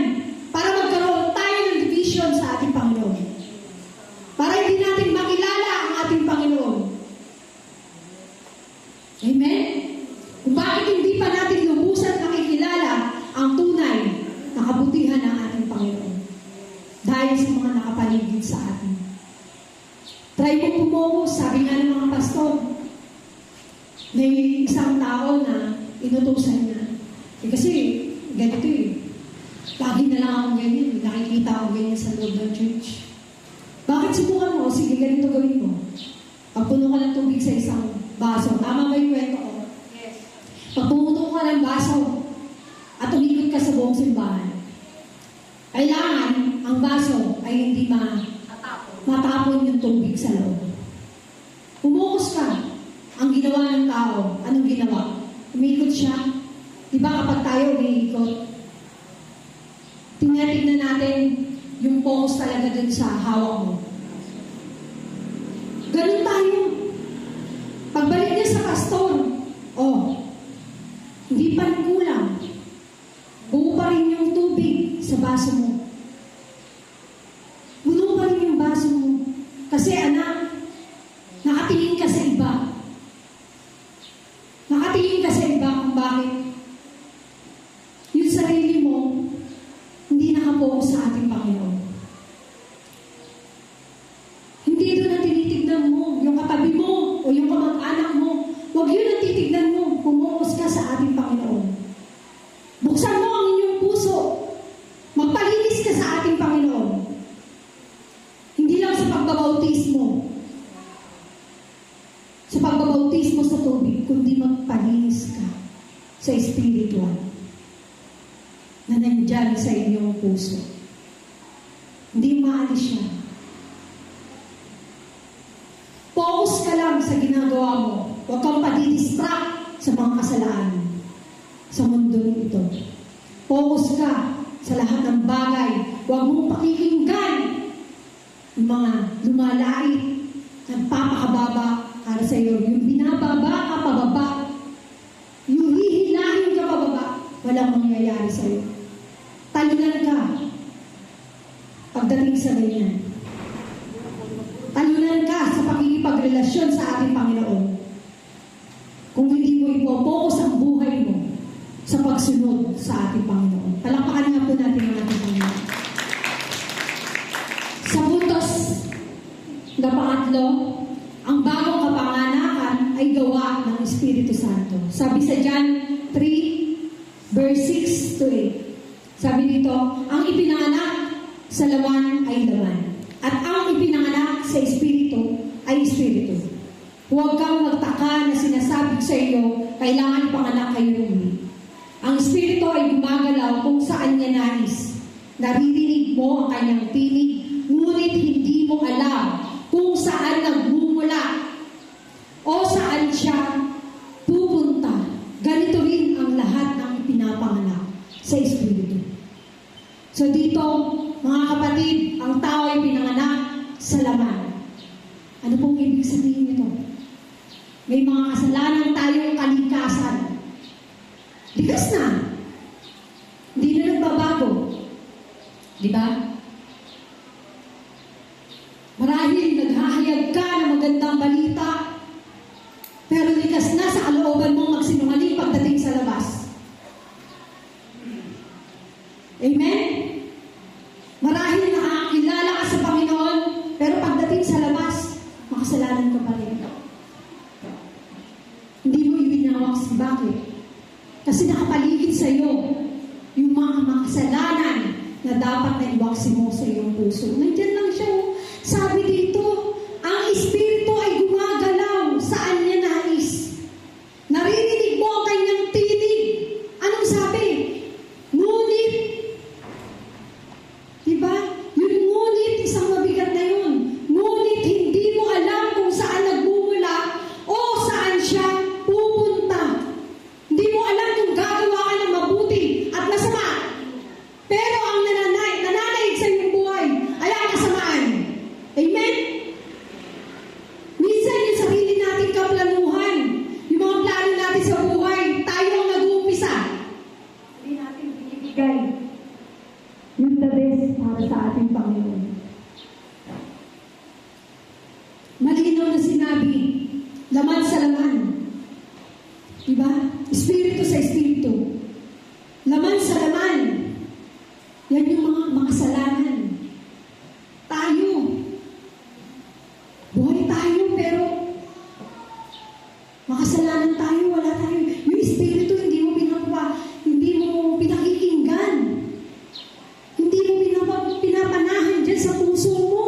S3: para magkaroon tayo ng division sa ating Panginoon. Para hindi natin makilala ang ating Panginoon. Amen? Kung bakit hindi pa natin lubusan makikilala ang tunay na kabutihan ng ating Panginoon. Dahil sa mga nakapaligid sa atin. Try mo pumokos, sabi nga ng mga pastor. May isang tao na inutusan niya. Kasi ganito Lagi na lang akong ganyan. Nakikita ako ganyan sa loob ng church. Bakit subukan mo? Sige, ganito gawin mo. Pagpuno ka ng tubig sa isang baso. Tama ba yung kwento ko?
S2: Yes.
S3: Pag pumuto ka ng baso at umikot ka sa buong simbahan, Kailangan ang baso ay hindi matapon yung tubig sa loob. Umuos ka. Ang ginawa ng tao, anong ginawa? Umikot siya. Di ba kapag tayo umiikot, tingnan natin yung focus talaga dun sa hawak mo. Ganun tayo. Pagbalik niya sa pastor, hindi pa rin kulang. Buo pa rin yung tubig sa baso mo. Buo pa rin yung baso mo. Kasi anak, nakatingin ka sa iba. Nakatingin ka sa iba kung bakit. Yung sarili mo, hindi nakapokus sa ating Panginoon. Hindi doon ang tinitignan mo, yung katabi mo, o yung kamag-anak mo. Huwag yun ang titignan mo, pumukus ka sa ating Panginoon. Buksan mo ang inyong puso. Magpalinis ka sa ating Panginoon. Hindi lang sa pagbabautismo. Sa pagbabautismo sa tubig, kundi magpalinis ka sa espiritual na nandyan sa inyong puso. Hindi maalis siya. Focus ka lang sa ginagawa mo. Huwag kang padidistract sa mga kasalanan sa mundo ito. Focus ka sa lahat ng bagay. Huwag mong pakikinggan yung mga lumalait, nagpapakababa para sa iyo. Yung binababa ka pababa, yung hihilahin ka pababa, walang mangyayari sa iyo. Talunan ka pagdating sa ganyan. Talunan ka sa pakikipagrelasyon sa ating Panginoon. Kung hindi mo ipopokus ang buhay mo sa pagsunod sa ating Panginoon. Palakpakan nga po natin ang ating Panginoon. Sa puntos na pangatlo, ang bagong kapanganakan ay gawa ng Espiritu Santo. Sabi sa John 3, verse 6 to 8. Sabi dito, ang ipinanganak sa laman ay laman. At ang ipinanganak sa Espiritu ay Espiritu. Huwag kang magtaka na sinasabi sa iyo, kailangan panganak kayo muli. Ang Espiritu ay gumagalaw kung saan niya nais. Naririnig mo ang kanyang tinig, ngunit hindi mo alam kung saan nagmumula o saan siya pupunta. Ganito rin ang lahat ng ipinapanganak sa Espiritu. So dito, mga kapatid, ang tao ay pinanganak sa laman. Ano pong ibig sabihin nito? May mga kasalanan tayong kalikasan. Likas na. Hindi na nagbabago. Di ba? Marahil naghahayag ka ng magandang balita, pero likas na sa kalooban mong magsinungaling pagdating sa labas. Amen? Marahil nakakilala ka sa Panginoon, pero pagdating sa labas, makasalanan ka pa rin. Hindi mo ibinawak. Bakit? Kasi nakapaligid sa iyo yung mga makasalanan na dapat na iwaksin mo sa iyong puso. Nandiyan lang siya. Sabi dito, ang Espiritu ay gumagalaw saan niya nais. Naririnig mo ang kanyang tinig. Anong sabi? Ngunit. Diba? Yung ngunit, isang mabigat na yun. Ngunit hindi mo alam kung saan nagmumula o saan siya pupunta. Hindi mo alam kung gagawa ka ng mabuti at masama. Pero ang nananaig sa iyong buhay ay ang kasamaan. Amen? Minsan yung sarili nating kaplanuhan, yung mga plano natin sa buhay, tayo ang nag-uumpisa. Hindi natin binibigay yung the best para sa ating Panginoon. Malinaw na sinabi, laman sa laman. Diba? Espiritu sa Espiritu. Laman sa laman. Yan yung mga makasalanan. Tayo. Buhay tayo, pero makasalanan tayo, wala tayo. Yung Espiritu, hindi mo pinakikinggan. Hindi mo pinapanahan dyan sa puso mo.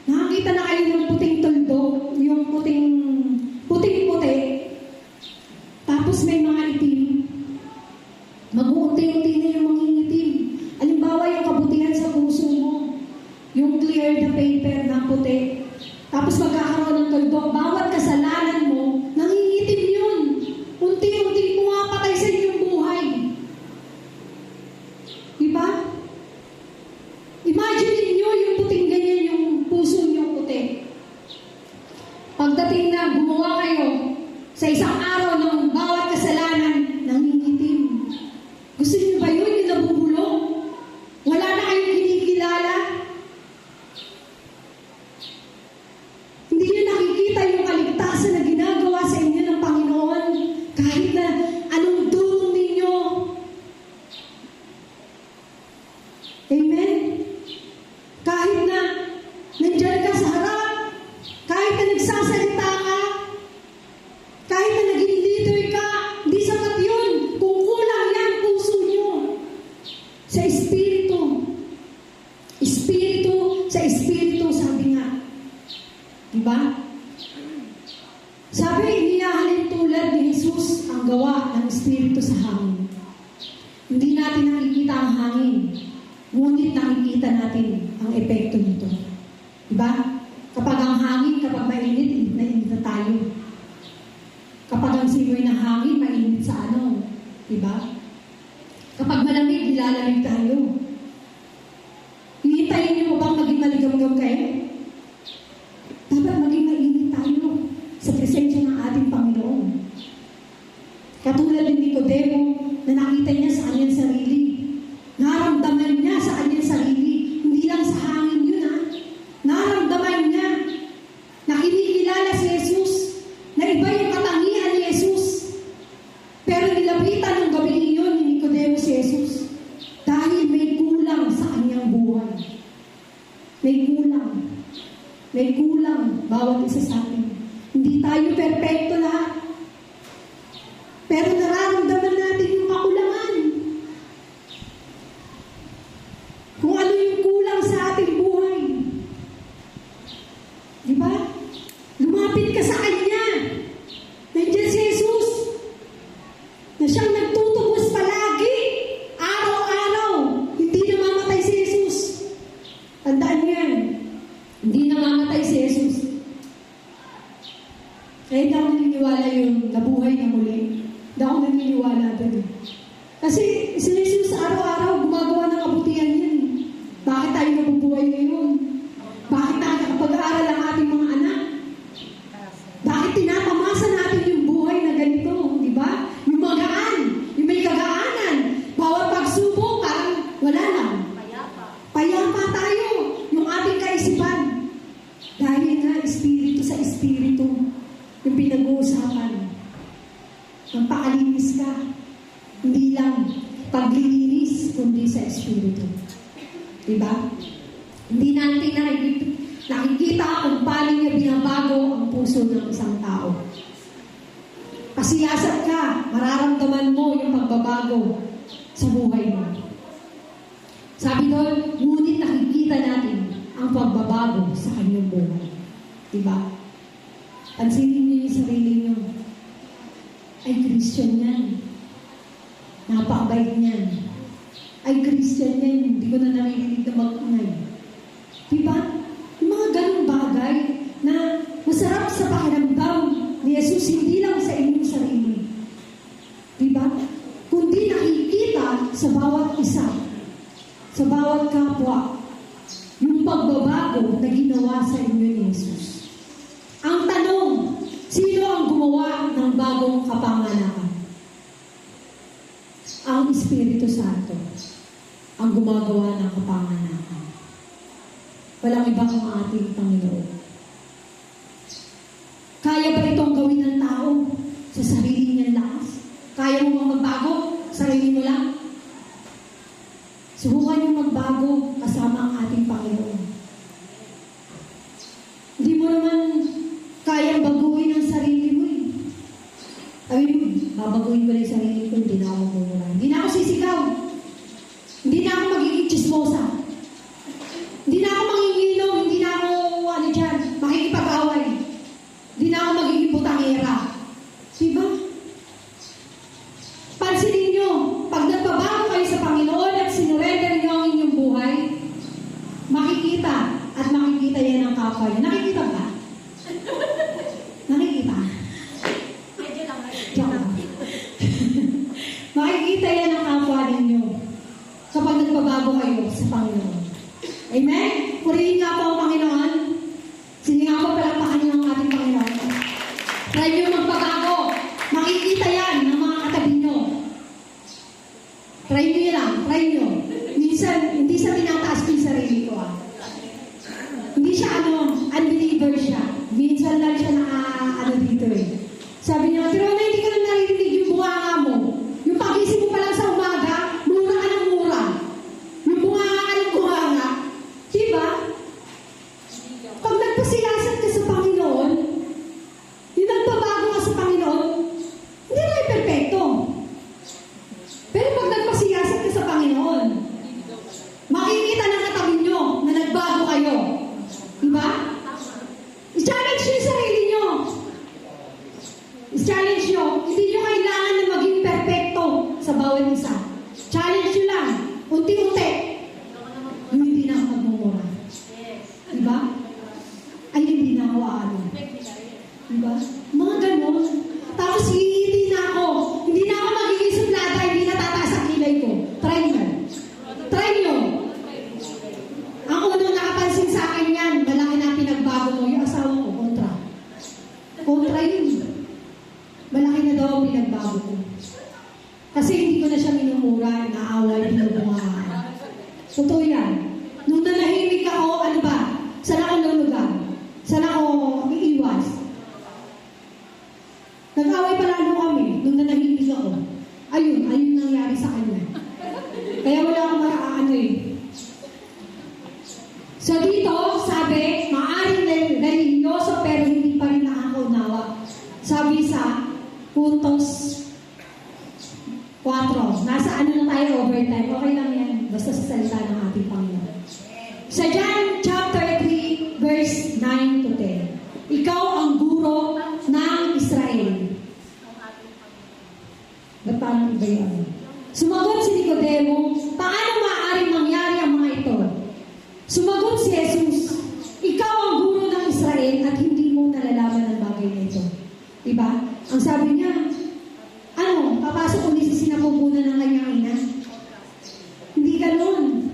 S3: Nakakita na kayo ng puting tuldok, yung puting-puti. Tapos may mga itim. Mag-uunti-unti na yung mga itim. Amen? Kahit na nandiyan ka sa harap, kahit na nagsasalita ka, kahit na naging leader ka, hindi sapat yun. Kung kulang yan, puso nyo. Sa Espiritu. Espiritu, sa Espiritu, sabi nga. Diba? Sabi, inihahalin tulad ni Jesus ang gawa ng Espiritu sa hangin. Hindi natin nakikita ang hangin, ngunit nakikita natin ang epekto nito. Diba? Kapag ang hangin, kapag mainit, mainit na tayo. Kapag ang simoy ng hangin, mainit sa ano. Diba? Kapag malamig, nilalamig tayo. Hihintayin niyo mo bang maging maligam-gam kayo? Dapat maging mainit tayo sa presensya ng ating Panginoon. Katulad ni Nicodemo na nakita niya sa kanyang sarili. Naramdaman niya sa kanyang sarili. Hindi lang sa hangin yun ha. Naramdaman niya na kinikilala si Jesus, na iba yung katangian ni Jesus. Pero nilapitan ng gabi iyon ni Nicodemo si Jesus dahil may kulang sa kanyang buhay. May kulang. May kulang bawat isa sa atin. Hindi tayo perpekto lahat. Pero nararamdaman natin yung kakulangan. Kung ano yung kulang sa ating buhay. Di ba? Lumapit ka sa Kanya. Nandiyan si Jesus. Na siyang nagtutubos palagi. Araw-araw. Hindi namamatay si Jesus. Tandaan niyo yan. Hindi namamatay si Jesus. Kaya hindi ako naniniwala yung nabuhay na muli. Hindi ako naniniwala doon. Kasi si Jesus araw-araw gumagawa ng kabutihan yan. Bakit tayo nabubuhay ngayon? Bakit nakakapag-aaral ang ating mga anak? Bakit tinatamasa natin yung buhay na ganito? Di ba? Yung magaan, yung may kagaanan. Bawat pagsubok, parang wala lang. Payapa tayo, yung ating kaisipan. Dahil nga, espiritu sa espiritu, yung pinag-uusapan. Ang pakalinis ka, hindi lang paglilinis, kundi sa espiritu. Diba? Hindi natin nakikita kung paano niya binabago ang puso ng isang tao. Pasiyasat ka, mararamdaman mo yung pagbabago sa buhay mo. Sabi doon, ngunit nakikita natin ang pagbabago sa kanyang buhay. Diba? Pansinin niyo yung sarili niyo. Ay, Christian yan. Napakabait niyan. Ay, Christian yan. Hindi ko na naririnig na mag-unay. Diba? Yung mga ganong bagay na masarap sa pakiramdam ni Jesus, hindi lang sa inyong sarili. Diba? Kundi nakikita sa bawat isa, sa bawat kapwa, yung pagbabago na ginawa sa inyo ni Jesus. Ang tanong, sino ang gumawa ng bagong kapanganakan? Ang Espiritu Santo ang gumagawa ng kapanganakan. Walang iba kung ating Panginoon. Kaya ba itong gawin ng tao sa sarili niyang lakas? Kaya mo bang magbago? Sarili mo lang? Subukan niyo magbago kasama ang ating Panginoon. Hindi mo naman kayang baguhin ang sarili mo eh. Sabi mo, babaguhin ko na yung sarili ko, hindi na ako magmumula. Hindi na ako sisigaw. Hindi na ako magiging chismosa. Hindi na ako manginginom, hindi na ako, makikipag-away. Hindi na ako magiging putangera. Diba? Pansinin nyo, pag nagbabago kayo sa Panginoon at sinurrender nyo ang inyong buhay, makikita at makikita yan ang kapwa nyo. Nakikita ba? Nakikita? Joke lang. Makikita yan ang kapwa ninyo kapag nagbabago kayo sa Panginoon. Amen? Purihin nga po ang Panginoon. Sige nga po, palapakan niyo ang ating Panginoon. Try nyo magbabago. Makikita yan ng mga katabi nyo. Try nyo lang. Try nyo. Minsan, hindi sa tinataas ko yung sarili ko. Hindi siya unbeliever siya. Minsan lang siya dito eh. Sabi niya, pero hindi ko na naririnig yung bunganga mo. Yung pag-isip mo pa lang sa umaga, mura ka ng mura. Yung bunganga ka ng Unti-unti. Yung hindi na ako magmumura. Diba? Ay, hindi na ako aano. Diba? Mga ganon. Tapos hindi na ako. Hindi na ako magiging suplada, hindi na tataas ang kilay ko. Try nyo. Try nyo. Ang unang nakapansin sa akin yan, malaki na pinagbago mo, yung asawa ko, kontra. Kontra yun. Malaki na daw ang pinagbago ko. Kasi hindi ko na siya minumura, inaaway, binubungaan. Totoo yan. Nung nanahimik ako, ano ba? Saan ako lulugar? Saan ako iiwas? Nag-away pa lalo kami nung nanahimik ako. Ayun nangyari sa kanya. Kaya wala akong maraano eh. So dito, sabi, maaaring religyoso pero hindi pa rin nakakaunawa. Sabi sa puntos 4. Nasa ano na tayo overtime. Okay lang yan. Basta sa salita ng ating Panginoon. Sa John chapter 3, verse 9 to 10. Ikaw ang guro ng Israel. Ba't parang iba yun? Sumagot si Nicodemo, paano maaaring mangyari ang mga ito? Sumagot si Jesus, ikaw ang guro ng Israel at hindi mo nalalaman ang bagay na ito. Diba? Ang sabi niya, papasok ulit sa sinapupunan ng kanyang ina? Hindi ganun.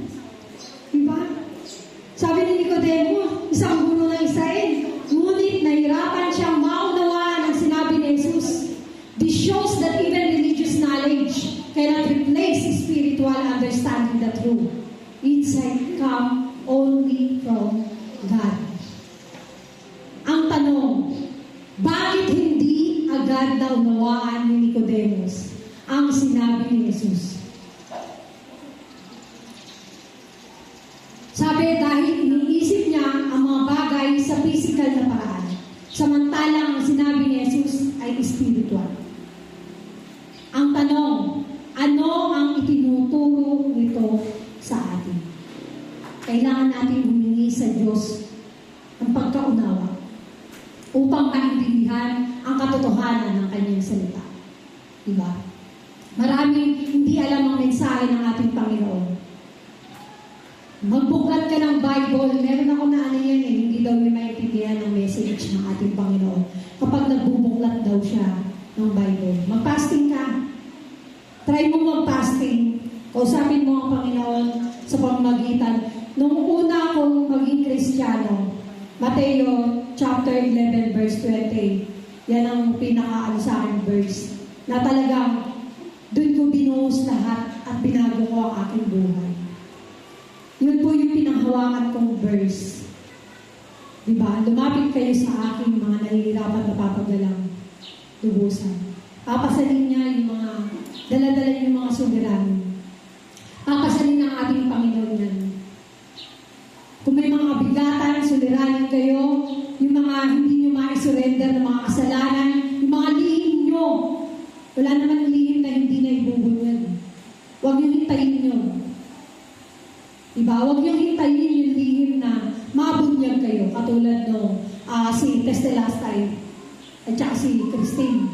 S3: Diba? Sabi ni Nicodemo, isang guro ng Israel, ngunit nahirapan siyang maunawaan ang sinabi ni Jesus. This shows that even religious knowledge cannot replace spiritual understanding the truth. Insight come only from God. Ang tanong, bakit hindi agad naunawaan ni Nicodemus ang sinabi ni Jesus? Sabi, dahil iniisip niya ang mga bagay sa physical na paraan. Samantalang ang sinabi ni Jesus ay spiritual. Ang tanong, ano ang itinuturo nito sa atin? Kailangan natin humingi sa Diyos ng pagkaunawa upang maintindihan ang katotohanan ng kanyang salita. Diba? Maraming hindi alam ang mensahe ng ating Panginoon. Magbuklat ka ng Bible. Meron ako na ano yan eh. Hindi daw may maintindihan ng message ng ating Panginoon kapag nagbubuklat daw siya ng Bible. Mag-fasting ka. Try mo mag-fasting. Kausapin mo ang Panginoon sa pamamagitan. Nung una akong maging Kristiyano, Mateo chapter 11 verse 20. Yan ang pinaka-ano sa akin verse. Na talagang doon ko binuhos lahat at binago ko ang aking buhay. Yun po yung pinanghawakan kong verse. Diba? Lumapit kayo sa aking mga nahihirapan na papagalang lubusan. Papasalin niya yung mga dala-dala yung mga suliranin. Papasalin ng ating Panginoon yan. Kung may mga bigatan, suliranin kayo, yung mga hindi nyo ma-surrender ng mga kasalanan, yung mga lihim nyo. Wala naman lihim na hindi na ibubunyag. Huwag nyo hintayin nyo. Diba? Huwag nyo hintayin yung lihim na mabunyag kayo. Katulad no, si Testelastay at saka si Christine.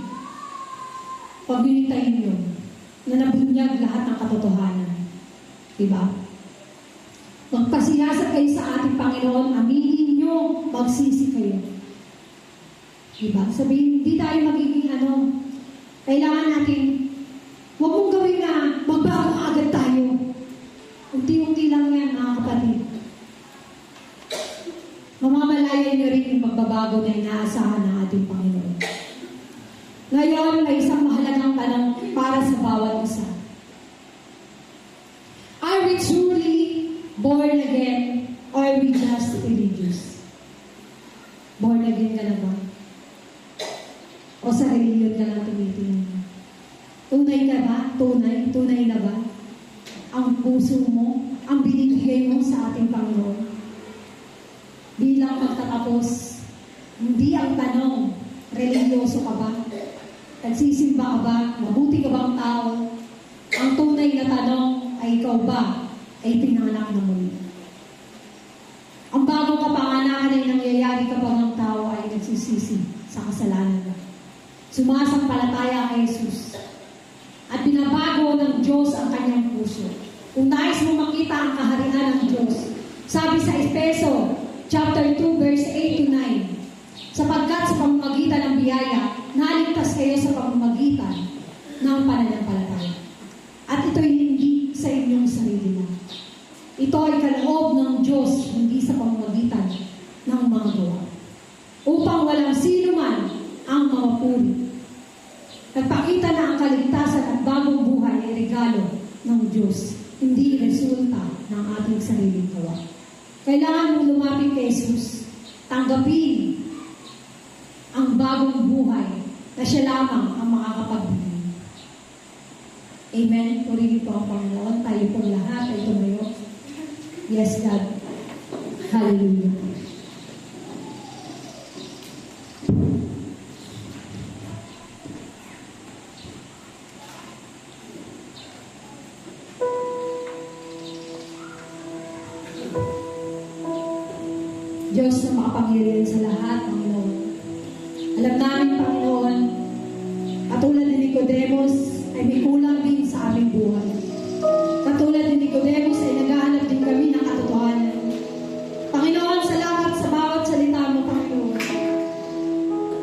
S3: Huwag nyo hintayin yun na nabunyag lahat ng katotohanan. Diba? Magpasiyasat kayo sa ating Panginoon, aminin nyo, magsisi kayo. Diba? Sabihin, hindi tayo magiging kailangan natin, huwag mong gawin na magbago agad tayo. Unti-unti lang yan, mga kapatid. Mamamalayan nyo rin yung magbabago na inaasahan ng ating Panginoon. Ngayon, may isang mahalagang tanong para sa bawat isa. Are we truly born again or are we just religious? Born again ka na ba? O sa religion ka lang tumitingin? Tunay ka ba? Tunay na ba? Ang puso mo, ang binibigay mo sa ating Panginoon. Bilang pagtatapos, hindi ang tanong, religyoso ka ba? Nagsisimba ka ba? Mabuti ka bang tao? Ang tunay na tanong ay ikaw ba ay pinanganak na muli? Ang bagong kapanganakan ay nangyayari kapag ang tao ay nagsisisi sa kasalanan na. Sumasampalataya kay Jesus at binabago ng Diyos ang kanyang puso. Kung nais mo makita ang kaharian ng Diyos, sabi sa Efeso, chapter 2, verse 8 to 9, sapagkat sa pamamagitan ng biyaya, naligtas kayo sa pamamagitan ng pananampalataya. At ito'y hindi sa inyong sarili lang. Ito ay kaloob ng Diyos, hindi sa pamamagitan ng mga gawa. Upang walang sino man ang mapuri. Nagpakita na ang kaligtasan at bagong buhay ay regalo ng Diyos, hindi resulta ng ating sariling gawa. Kailangan mong lumapit kay Jesus, tanggapin ang bagong buhay na siya lamang ang makakapagbigay. Amen. Purihin po ang Panginoon. Tayo po lahat ay tumayo. Yes, God. Hallelujah. Diyos na makapangyarihan sa lahat, Panginoon. Alam namin, Panginoon, katulad ni Nicodemus, ay may kulang din sa aming buhay. Katulad ni Nicodemus ay naghahanap din kami ng katotohanan. Panginoon, salamat sa bawat salita mo, Panginoon.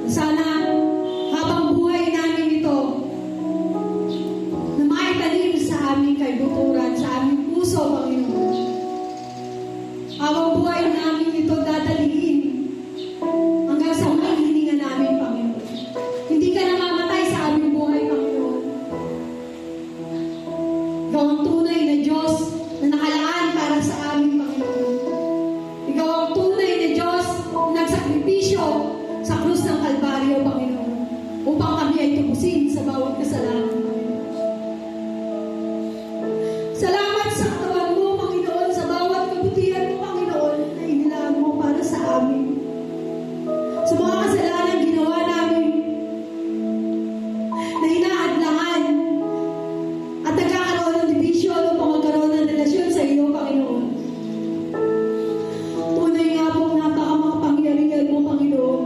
S3: Sana habang buhay namin ito, na maitanim sa aming kaibuturan, sa aming puso, Panginoon. Habang buhay namin ito dadalhin hanggang sa huling hininga namin, Panginoon. Hindi ka namamatay sa aming buhay, Panginoon. Ikaw ang tunay na Diyos na nakalaan para sa amin, Panginoon. Ikaw ang tunay na Diyos na nagsakripisyo sa krus ng Kalbaryo, Panginoon, upang kami ay tubusin sa bawat kasalanan, Panginoon. Salamat sa katawan mo, Panginoon, sa bawat kabutihan mo, Panginoon, na inilaan mo para sa amin. Sa mga kasalanan ginawa namin, na inaadlangan at nagkakaroon ng division upang magkaroon ng relasyon sa iyo, Panginoon. Tunay nga pong napakamakapangyarihan mo, Panginoon.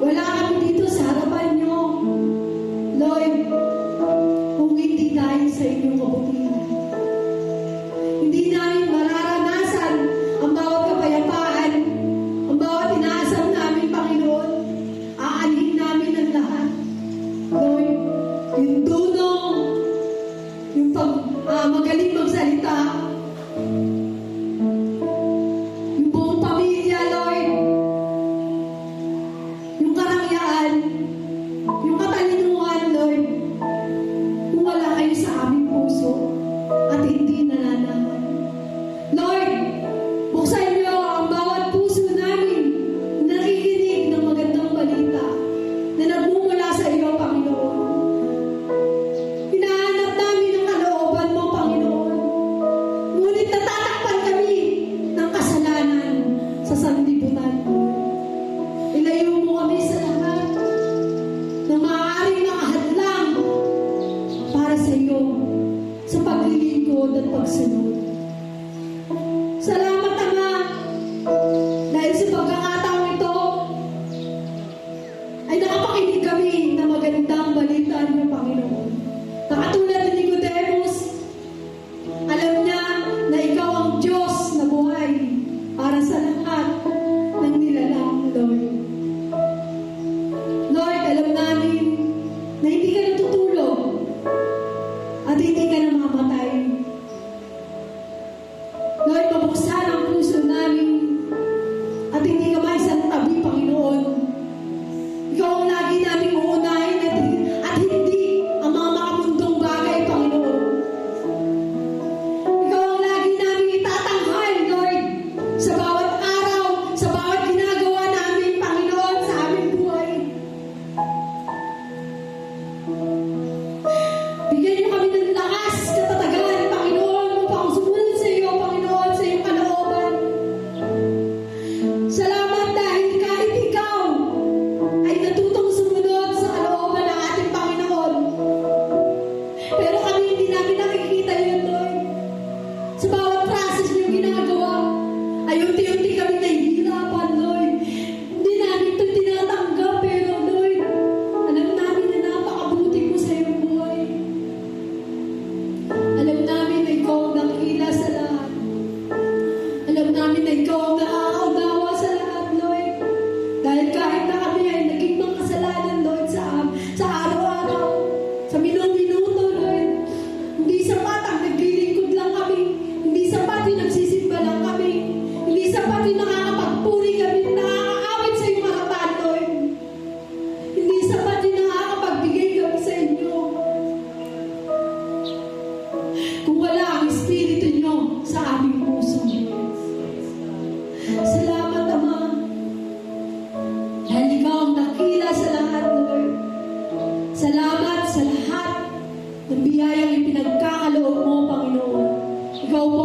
S3: Wala kami dito sa harapan niyo, Lord, kung hindi dahil sa inyong kabutihan. Hindi namin mararanasan ang bawat kapayapaan, ang bawat inaasam namin, Panginoon. Aanhin namin ang lahat. Lord, yung tunong, yung magaling magsalita, yung buong pamilya, Lord, yung karangyaan, yung katalinuhan, Lord, kung wala kayo sa aming puso at hindi nananaman. Lord, buksan niyo ang bawat puso namin na nakikinig ng magandang balita na nagmumula sa iyo, Panginoon. Hinahanap namin ang kalooban mo, Panginoon. Ngunit natatakpan kami ng kasalanan sa sanlibutan mo. Ilayo mo kami sa lahat na maaaring nakahadlang para sa iyo sa paglilingkod at pagsunod. Salamat, Ama, dahil sa pagkakataong ito ay nakapakinig kami ng magandang balita niyo, Panginoon. Na katulad ni Nicodemus, alam niya na ikaw ang Diyos na buhay para sa lahat ng nilalang, Lord. Lord, alam namin na hindi ka natutulog at hindi ka namamatay. Lord, mabuksan ang puso namin at hindi ka maisang tabi, Panginoon. Ikaw ang lagi namin uunahin at hindi ang mga makamundong bagay, Panginoon. Ikaw ang lagi namin itatanghal, Lord, sa bawat araw, sa bawat ginagawa namin, Panginoon, sa aming buhay. Bigyan niyo kami ng lakas, katatagan, Panginoon, upang sumunod sa iyo, Panginoon, sa iyong kalooban. Salamat dahil kahit ikaw ay natutong sumunod sa kalooban ng ating Panginoon. Pero kami hindi namin nakikita yun, Lord. Sa bawat process niyo ginagawa, ay unti-unti kami nahihirapan, Lord. Hindi namin ito tinatanggap, pero Lord, alam namin na napakabuti mo sa iyong buhay. Alam namin na ikaw ang nakikita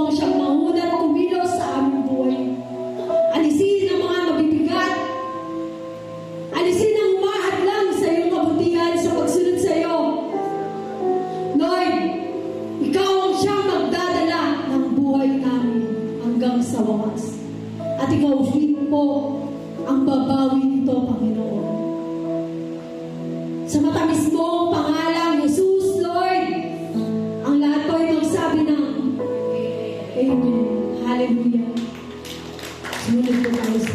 S3: mo siyang mauna at kumilos sa aming buhay. Alisin ang mga mabibigat. Alisin ang umahadlang sa iyong kabutihan sa pagsunod sa iyo. Lord, ikaw ang siyang magdadala ng buhay namin hanggang sa wakas. At ikaw din po ang babawi nito, Panginoon. Sa matamis mong pangalang Jesus, Lord, ang lahat po ay magsabi ng Amen. Hallelujah. Sumunod po tayo sa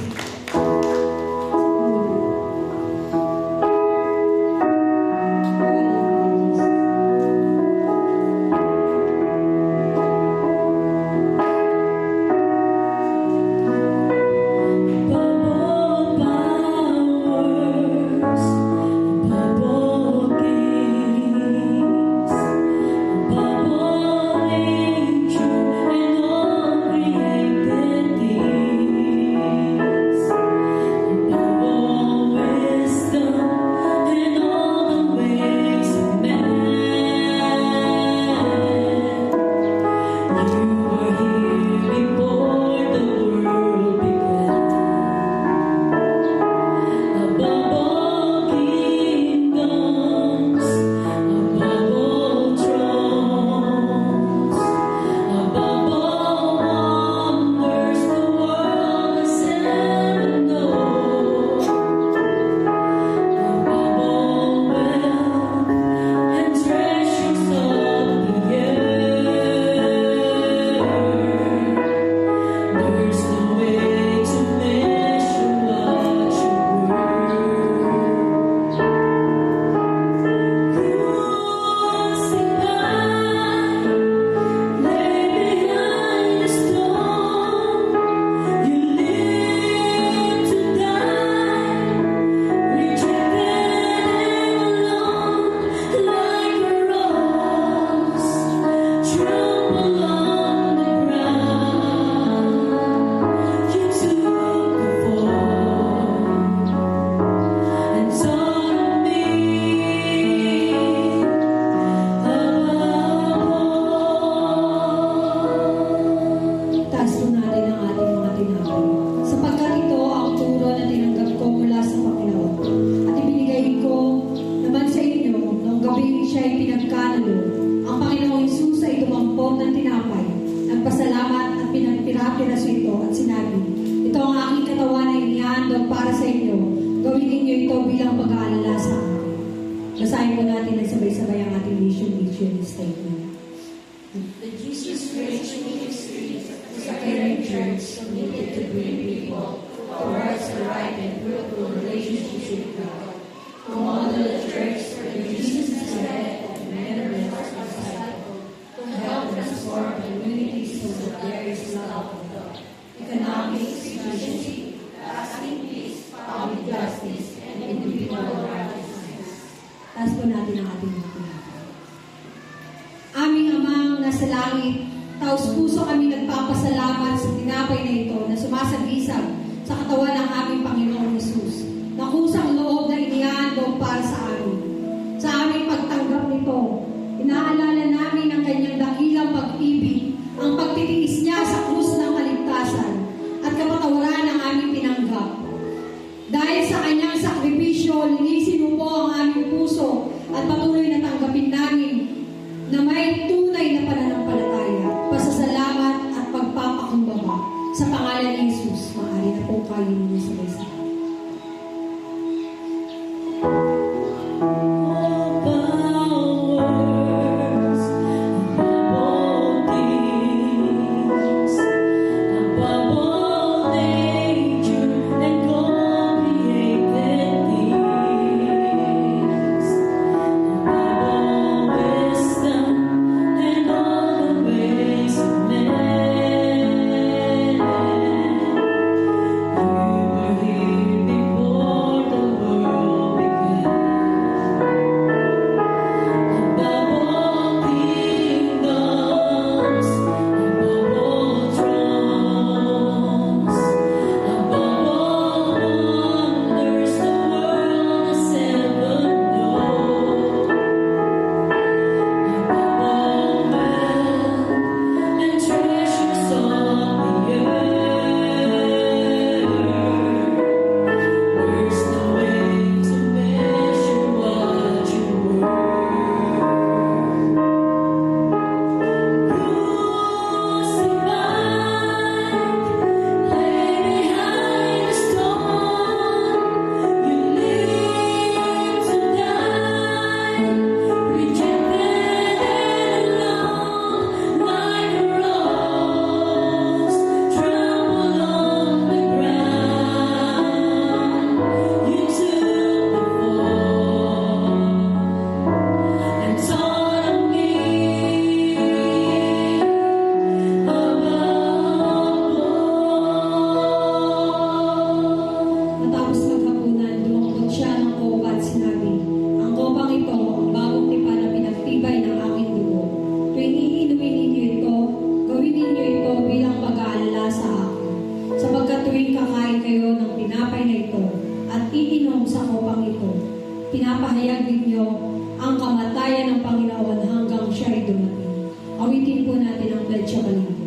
S3: piraso ito at sinabi, ito ang aking katawan na inihandog para sa inyo. Gawin ninyo ito bilang pag-aalala sa akin. Basahin po natin ng sabay-sabay ang ating mission statement.
S1: The Jesus Christ Ministry is a caring church committed to bring people towards the right and fruitful relationship with God. To model the church where Jesus is the head and men are the disciples, to help transform communities so that there is love of God, economic efficiency, lasting peace, public justice, and individual righteousness.
S3: Taas po natin ang ating mga. Aming Amang nasa langit, taos puso kami nagpapasalamat sa tinapay na ito na sumasagisag sa katawan ng aming Panginoong Hesus, na kusang loob na inihandog para sa amin. Sa aming pagtanggap nito, inaalala namin ang kanyang dakilang pag-ibig, ang pagtitiis niya sa krus ng kaligtasan, at kapatawaran ng aming pinanggap. Dahil sa kanyang sakripisyo, linisin mo po ang aming puso at patuloy na tanggapin namin na may tunay na pananampalataya, pasasalamat at pagpapakumbaba. Sa pangalan ni Jesus, maaari na po kayo ninyo sabay-sabay.
S1: You were here.
S3: ito. Pinapahayag ninyo ang kamatayan ng Panginoon hanggang siya ay dumating. Awitin po natin ang Pledge of Allegiance.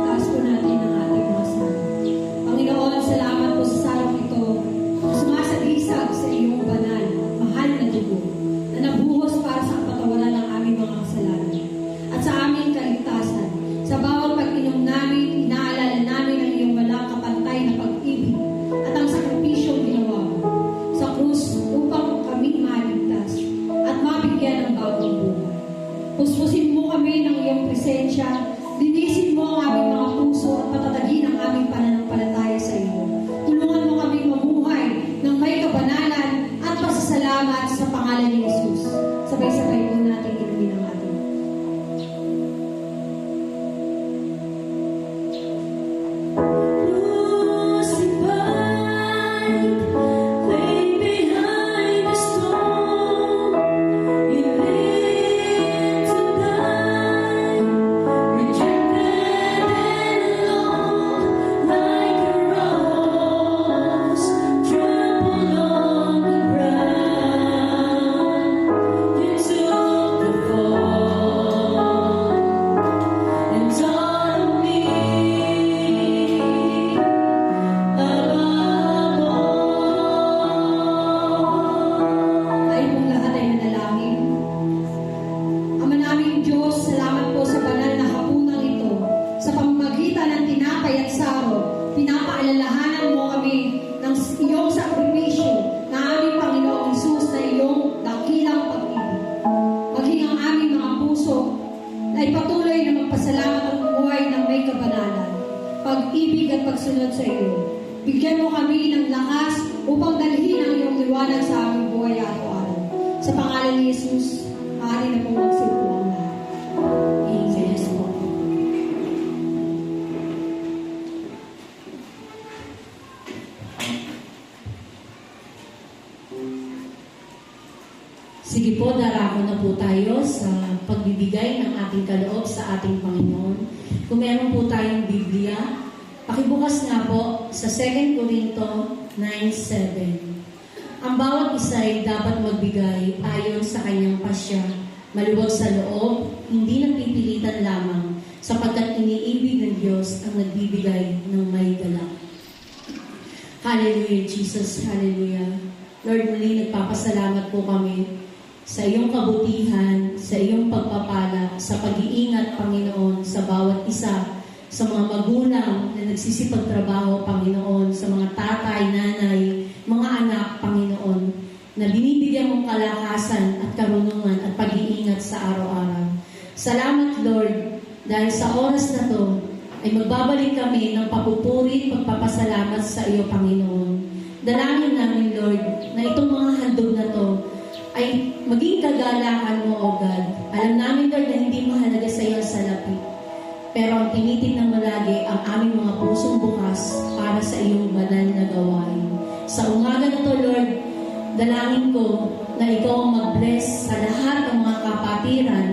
S3: Taas po natin ang ating mga salmo. Panginoon, salamat po sa sarong ito na sumasagisag sa iyong banal, mahal na dugo, na nabuhos para sa kapatawaran ng aming mga kasalanan at sa aming kaligtasan. Sa bawat pag-inom namin, inaalala namin ang iyong walang kapantay na pag-ibig at ang sakripisyong ginawa mo sa krus upang kami maligtas at mabigyan ng bagong buhay. Puspusin mo kami ng iyong presensya, linisin mo ang aming mga puso at patatagin ang aming pananampalataya sa iyo. Tulungan mo kami mamuhay ng may kabanalan at pasasalamat sa pangalan ni Jesus. Sabay-sabay po natin inumin ang ating. Tayo pong lahat ay manalangin. Ama naming Diyos, salamat po sa banal na hapunang ito. Sa pamamagitan ng tinapay at saro, pinapaalalahanan mo kami ng iyong sakripisyo na aming Panginoong Hesus na iyong dakilang pag-ibig. Maging ang aming mga puso ay patuloy na magpasalamat at umuhay ng may kabanalan, pag-ibig at pagsunod sa iyo. Bigyan mo kami ng lakas upang dalhin ang iyong liwanag sa aming buhay araw-araw. Sa pangalan ni Jesus, maaari na pong magsilpo ang lahat. Amen.
S1: Sige po, darako na po tayo sa pagbibigay ng ating kaloob sa ating Panginoon. Kung meron po tayong Biblia, pakibukas nga po sa 2 Corinto 9:7. Ang bawat isa ay dapat magbigay ayon sa kanyang pasya, maluwag sa loob, hindi napipilitan lamang, sapagkat iniibig ng Diyos ang nagbibigay ng may galak. Hallelujah, Jesus. Hallelujah. Lord, muli nagpapasalamat po kami sa iyong kabutihan, sa iyong pagpapala, sa pag-iingat, Panginoon, sa bawat isa, sa mga magulang na nagsisipagtrabaho, Panginoon, sa mga tatay, nanay,
S3: mga anak, Panginoon, na binibigyan mong kalakasan at karunungan at pag-iingat sa araw-araw. Salamat, Lord, dahil sa oras na to ay magbabalik kami ng papupuri, pagpapasalamat sa iyo, Panginoon. Dalangin namin, Lord, na itong mga handog na to ay maging kagalakan mo, O God. Alam namin, Lord, na hindi mahalaga sa iyo ang salapi. Pero ang tinitignan mo lagi ang aming mga pusong bukas para sa iyong banal na gawain. Sa umaga na to, Lord, dalangin ko na ikaw ang mag-bless sa lahat ng mga kapatiran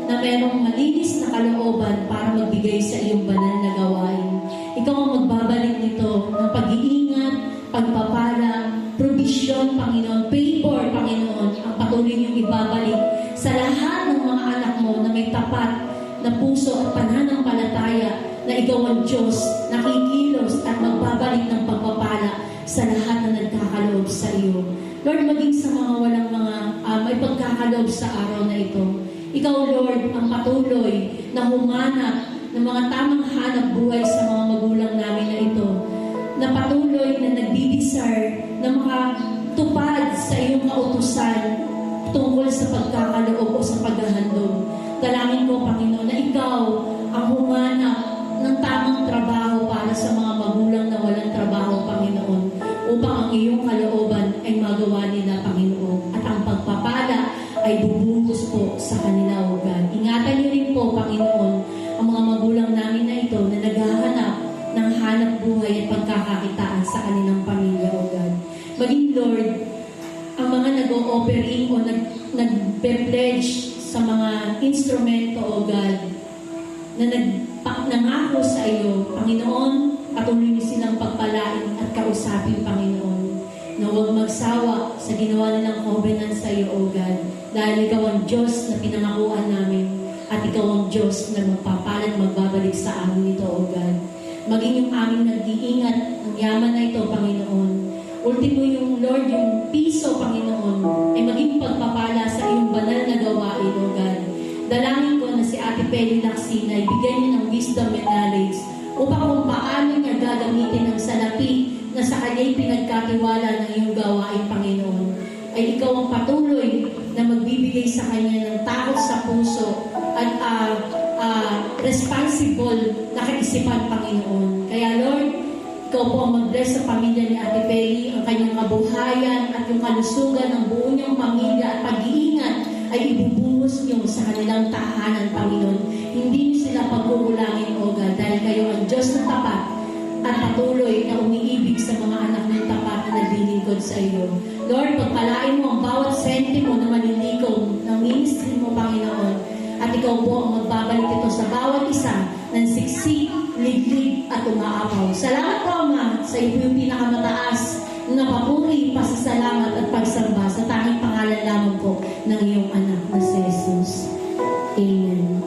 S3: na mayroong malinis na kalooban para magbigay sa iyong banal na gawain. Ikaw ang magbabalik nito ng pag-iingat, pagpapala, provision, Panginoon, favor, Panginoon, ang patuloy niyong ibabalik sa lahat ng mga anak mo na may tapat na puso at pananampalataya na ikaw ang Diyos, nakikilos at magbabalik ng pagpapala sa lahat na nagkakaloob sa iyo. Lord, maging sa mga walang mga may pagkakaloob sa araw na ito. Ikaw, Lord, ang patuloy na humanap ng mga tamang hanap buhay sa mga magulang namin na ito, na patuloy na nagdidesire na makatupad sa iyong kautusan tungkol sa pagkakaloob o sa paghahandog. Dalangin ko, Panginoon, na ikaw ang humanap ng tamang trabaho para sa mga magulang na walang trabaho, Panginoon, upang ang iyong kalooban ay magawa nila, Panginoon, at ang pagpapala ay bubungos po sa kanila, O God. Ingatan niyo rin po, Panginoon, ang mga magulang namin na ito na naghahanap ng hanap buhay at pagkakakitaan sa kanilang pamilya, O God. Maging, Lord, ang mga nag-o-offering o nag-pledge sa mga instrumento, O God, na nangako sa iyo, Panginoon, patuloy niyo silang pagpalain at kausapin, Panginoon, na huwag magsawa sa ginawa nilang covenant sa iyo, O God, dahil ikaw ang Diyos na pinangakuan namin at ikaw ang Diyos na magpapalat magbabalik sa amin ito, O God. Maging yung aming nag-iingat ang yaman na ito, Panginoon. Ultimo yung Lord, yung piso, Panginoon, ay maging pagpapala sa iyong banal na gawain, O God. Dalangin ko na si Ate Peli Laksina ay bigyan niya ng wisdom and knowledge upang kung paano niya gagamitin ang salapi na sa kanya'y pinagkatiwala ng iyong gawain, Panginoon, ay ikaw ang patuloy na magbibigay sa kanya ng takot sa puso at responsible na kaisipan, Panginoon. Kaya, Lord, ikaw po ang mag-bless sa pamilya ni Ate Peli, ang kanyang kabuhayan at yung kalusugan ng buong niyang pamilya at pag-iingat ay ibubuhos niyo sa kanilang tahanan, Panginoon. Hindi niyo sila pagkukulangin, O God, dahil kayo ang Diyos na tapat at patuloy na umiibig sa mga anak ng tapat na naglilingkod sa iyo. Lord, pagpalain mo ang bawat sentimo na maniligaw ng ministry mo, Panginoon, at ikaw po ang magbabalik ito sa bawat isa ng siksik, liglig at umaapaw. Salamat po, Ama, sa iyo yung pinakamataas na papuri, pasasalamat at pagsamba sa tanging pangalan lamang po ng iyong anak na si Jesus. Amen.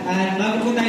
S4: At bago po tayo